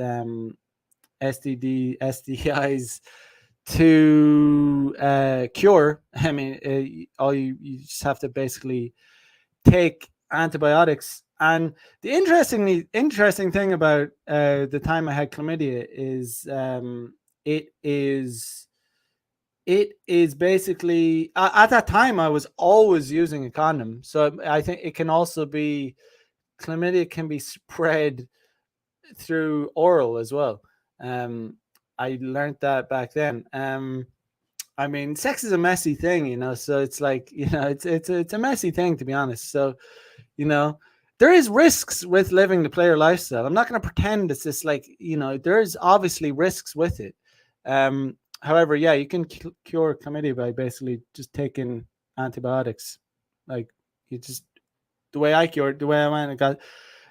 STIs to cure. I mean, all you just have to basically take antibiotics. And the interesting thing about the time I had chlamydia is it is basically at that time I was always using a condom. So I think it can also be, chlamydia can be spread through oral as well. I learned that back then. I mean, sex is a messy thing, so it's like, it's a messy thing, to be honest. So, there is risks with living the player lifestyle. I'm not going to pretend it's just like, there's obviously risks with it. However, yeah, you can cure chlamydia by basically just taking antibiotics. Like the way I went and got,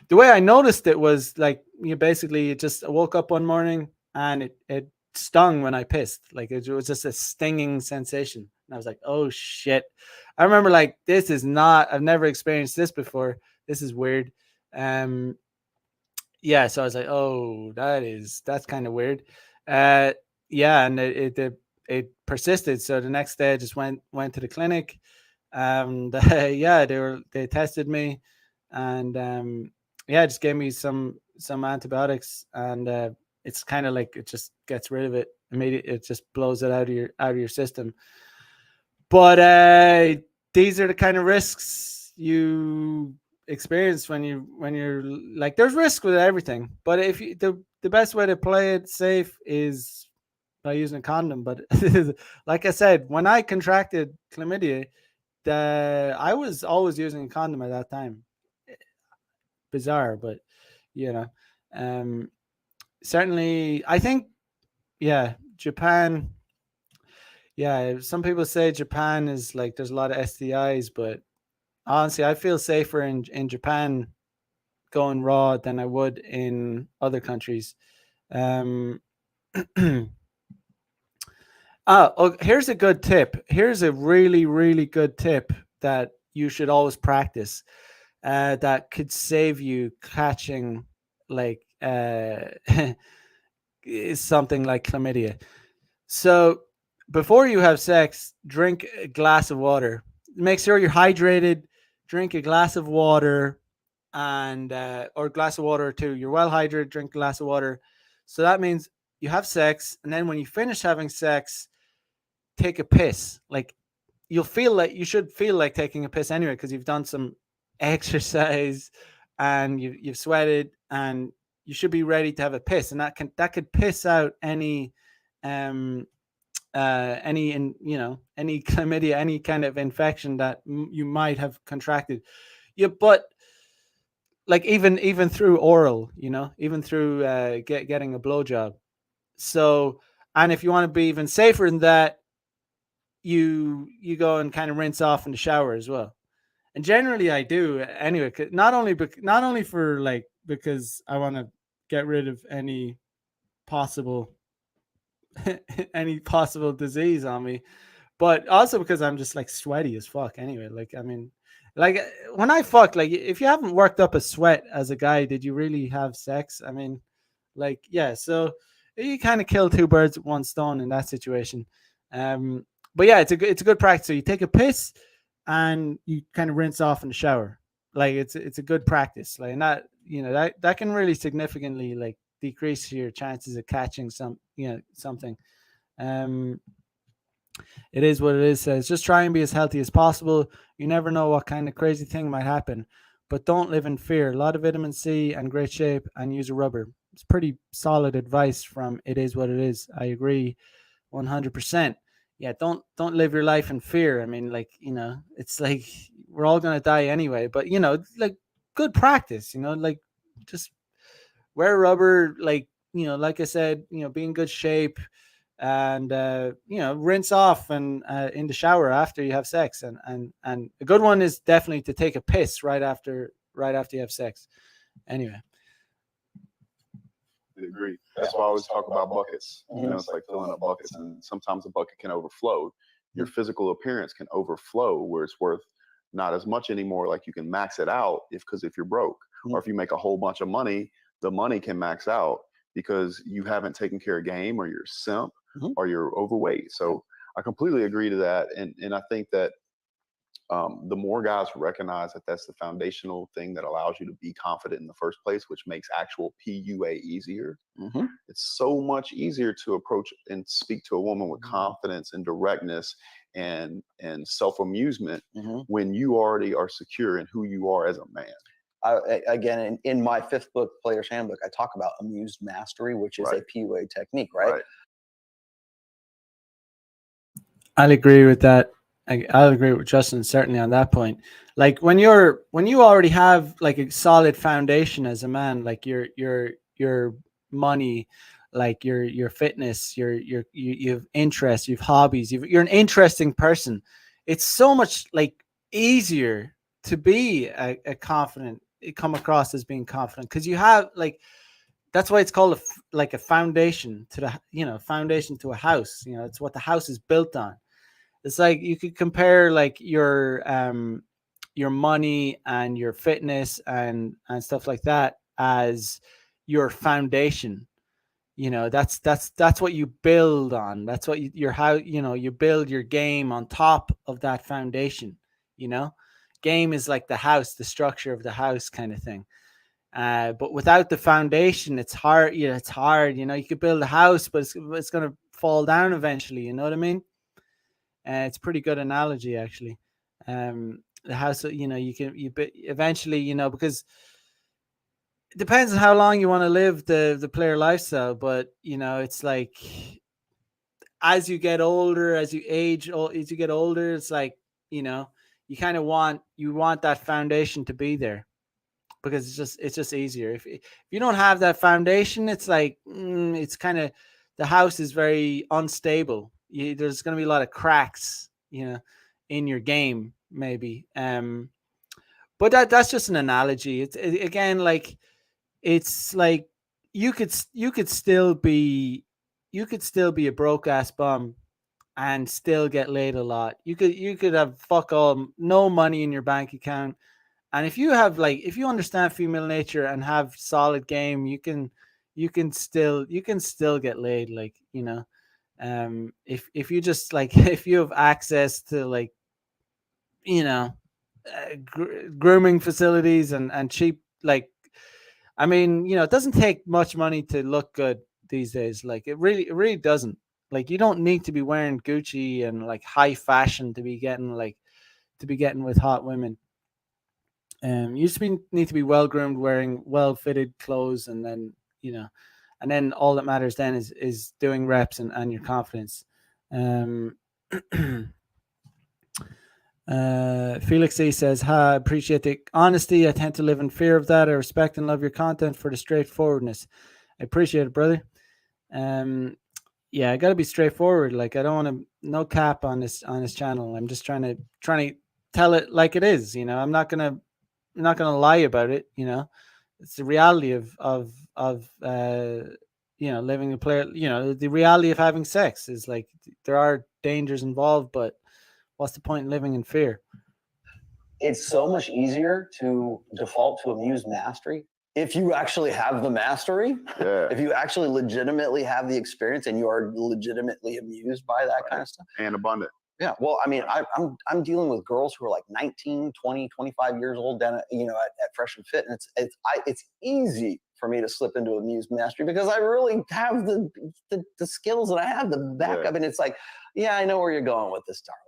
the way I noticed it was like, basically just woke up one morning and it stung when I pissed. Like it was just a stinging sensation. And I was like, oh shit. I remember like, I've never experienced this before. This is weird. Yeah. So I was like, oh, that's kind of weird. Yeah. And it persisted. So the next day I just went to the clinic, and yeah, they tested me, and yeah, just gave me some antibiotics, and it's kind of like it just gets rid of it immediately. It just blows it out of your system. But these are the kind of risks you experience when you're like, there's risk with everything. But if the best way to play it safe is by using a condom. But like I said, when I contracted chlamydia, I was always using a condom at that time. bizarre, but you know, certainly I think, yeah, Japan. Yeah, some people say Japan is like there's a lot of STIs, but honestly, I feel safer in Japan going raw than I would in other countries. Um, here's a good tip. Here's a really, really good tip that you should always practice. That could save you catching like is something like chlamydia. So before you have sex, drink a glass of water. Make sure you're hydrated. Drink a glass of water, and or a glass of water or two. You're well hydrated. Drink a glass of water. So that means you have sex, and then when you finish having sex, take a piss. Like you'll feel like you should feel like taking a piss anyway because you've done some exercise and you've sweated and you should be ready to have a piss, and that could piss out um any chlamydia, any kind of infection that you might have contracted. Yeah, but like even through oral, even through getting a blowjob. So, and if you want to be even safer than that, you go and kind of rinse off in the shower as well. And generally I do anyway, not only for like because I want to get rid of any possible any possible disease on me, but also because I'm just like sweaty as fuck anyway. Like, I mean, like when I fuck, like if you haven't worked up a sweat as a guy, did you really have sex? I mean, like, yeah, so you kind of kill two birds with one stone in that situation. Um, but yeah, it's a good practice. So you take a piss and you kind of rinse off in the shower. Like it's a good practice. Like, and that can really significantly like decrease your chances of catching something. Um, it is what it is. Says just try and be as healthy as possible. You never know what kind of crazy thing might happen, but don't live in fear. A lot of vitamin C and great shape, and use a rubber. It's pretty solid advice from It Is What It Is. I agree 100%. Yeah, don't live your life in fear. I mean, like, it's like we're all gonna die anyway. But like good practice. Like just wear rubber. Like like I said, be in good shape, and rinse off and in the shower after you have sex. And a good one is definitely to take a piss right after you have sex. Anyway. I agree. That's why I always talk about buckets. It's like filling up buckets, and sometimes a bucket can overflow. Your physical appearance can overflow where it's worth not as much anymore. Like you can max it out because if you're broke, or if you make a whole bunch of money, the money can max out because you haven't taken care of game, or you're simp, or you're overweight. So I completely agree to that, and I think that the more guys recognize that that's the foundational thing that allows you to be confident in the first place, which makes actual PUA easier. It's so much easier to approach and speak to a woman with confidence and directness and self-amusement when you already are secure in who you are as a man. Again, in my 5th book, Player's Handbook, I talk about amused mastery, which is a PUA technique, right? I'll agree with that. I'll agree with Justin certainly on that point. Like when you already have like a solid foundation as a man, like your money, like your fitness, you have interests, you have hobbies, you're an interesting person. It's so much like easier to be a confident, come across as being confident, because you have like, that's why it's called like a foundation to the foundation to a house. It's what the house is built on. It's like you could compare like your money and your fitness and stuff like that as your foundation. That's what you build on. That's what you build your game on top of that foundation. Game is like the house, the structure of the house kind of thing. But without the foundation, it's hard. It's hard. You could build a house, but it's going to fall down eventually. You know what I mean? It's a pretty good analogy, actually. The house, you eventually, because it depends on how long you want to live the player lifestyle. But it's like as you get older, as you age, as you get older, it's like you kind of want that foundation to be there. because it's just easier. If you don't have that foundation, it's like it's kind of, the house is very unstable. There's going to be a lot of cracks, in your game maybe. But that's just an analogy. Again, like, it's like you could still be a broke ass bum and still get laid a lot. You could have fuck all, no money in your bank account, and if you have, like, if you understand female nature and have solid game, you can still get laid, like, if you just, like, if you have access to, like, you know grooming facilities and cheap, like, I mean, it doesn't take much money to look good these days. Like, it really doesn't. Like, you don't need to be wearing Gucci and, like, high fashion to be getting, with hot women. You just need to be well groomed, wearing well fitted clothes, and then, and then all that matters then is doing reps and your confidence. Felix E says, "Hi, appreciate the honesty. I tend to live in fear of that. I respect and love your content for the straightforwardness. I appreciate it, brother. Yeah, I got to be straightforward. Like, I don't want to no cap on this channel. I'm just trying to tell it like it is. I'm not gonna lie about it. It's the reality of living a player. The reality of having sex is, like, there are dangers involved, but what's the point in living in fear?" It's so much easier to default to amuse mastery if you actually have the mastery. Yeah. If you actually legitimately have the experience and you are legitimately amused by that kind of stuff. And abundant. Yeah. Well, I mean, I'm dealing with girls who are like 19, 20, 25 years old down at, at Fresh and Fit, and it's easy for me to slip into amuse mastery because I really have the skills and I have the backup, and it's like, yeah, I know where you're going with this, darling.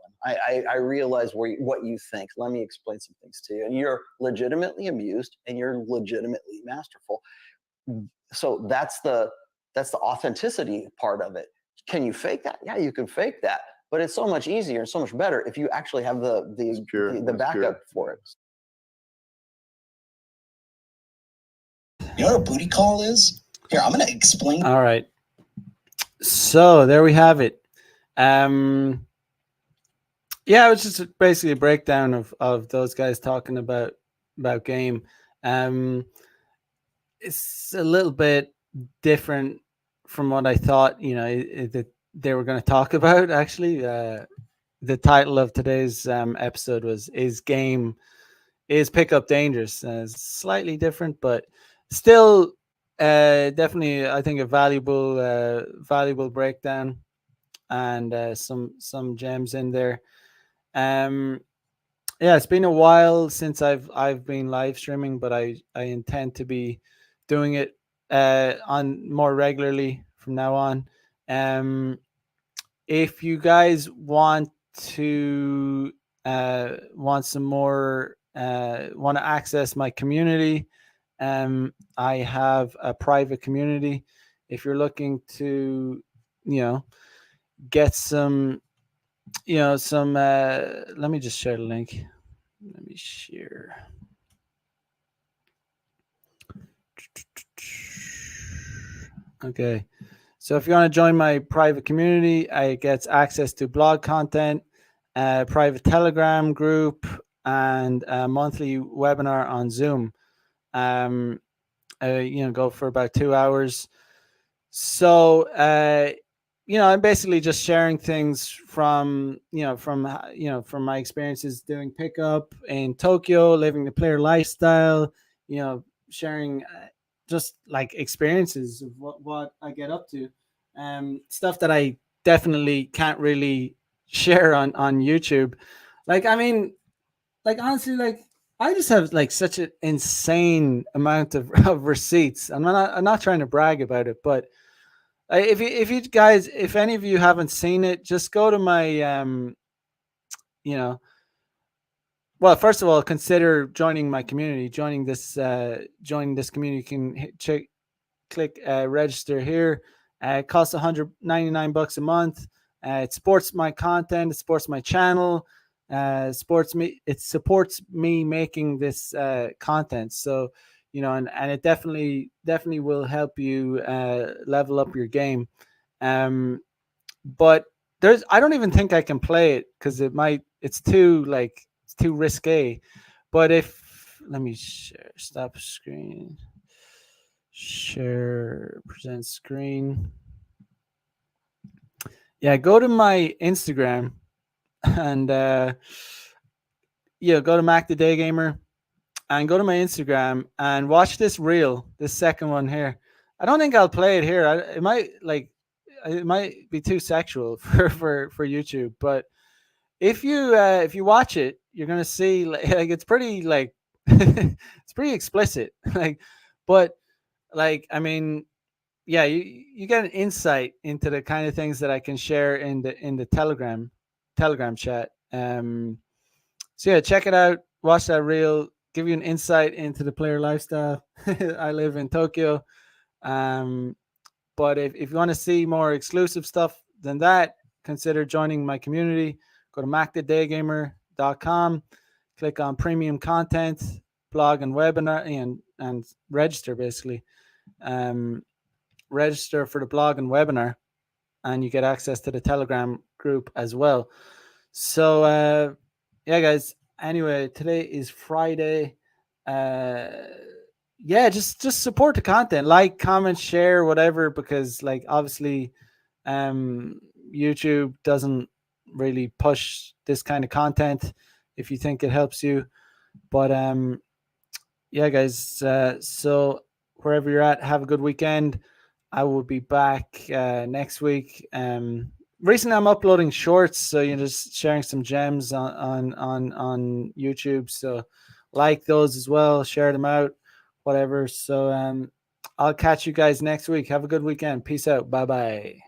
I realize what you think. Let me explain some things to you. And you're legitimately amused and you're legitimately masterful. So that's the authenticity part of it. Can you fake that? Yeah, you can fake that. But it's so much easier and so much better if you actually have the backup for it. You know what a booty call is? Here, I'm going to explain. All right. So there we have it. Yeah, it was just basically a breakdown of those guys talking about game. It's a little bit different from what I thought, that they were going to talk about. Actually, the title of today's episode is pickup dangerous. Slightly different, but still, definitely, I think, a valuable breakdown, and some gems in there. Yeah, it's been a while since I've been live streaming, but I intend to be doing it on more regularly from now on. If you guys want to some more, want to access my community, I have a private community. If you're looking to get some let me just share the link. Let me share. Okay. So if you want to join my private community, I get access to blog content, a private Telegram group, and a monthly webinar on Zoom. Go for about 2 hours. So, I'm basically just sharing things from my experiences doing pickup in Tokyo, living the player lifestyle, sharing just like experiences of what I get up to, stuff that I definitely can't really share on YouTube. Like, I mean, like, honestly, like, I just have like such an insane amount of receipts. I'm not trying to brag about it, but if you guys, if any of you haven't seen it, just go to my well, first of all, consider joining my community, joining this community. You can click register here. It costs $199 a month. It supports my content, it supports my channel. supports me making this content. So, you know, and it definitely will help you level up your game. But I don't even think I can play it because it's too risque. But let me stop screen, share, present screen. Yeah, go to my Instagram and go to Mac the Day Gamer and go to my Instagram and watch this reel, this second one here. I don't think I'll play it here. It might be too sexual for YouTube, but if you watch it, you're gonna see like it's pretty it's pretty explicit. But I mean, yeah, you get an insight into the kind of things that I can share in the Telegram chat. So yeah, check it out. Watch that reel. Give you an insight into the player lifestyle. I live in Tokyo. But if you want to see more exclusive stuff than that, consider joining my community. Go to macthedaygamer.com, click on premium content, blog and webinar, and register basically. Register for the blog and webinar, and you get access to the Telegram group as well. So yeah, guys. Anyway, today is Friday. Yeah, just support the content, like, comment, share, whatever, because obviously YouTube doesn't really push this kind of content if you think it helps you. But yeah, guys, so wherever you're at, have a good weekend. I will be back next week. Recently I'm uploading shorts, so just sharing some gems on YouTube. So like those as well, share them out, whatever. So I'll catch you guys next week. Have a good weekend. Peace out. Bye bye.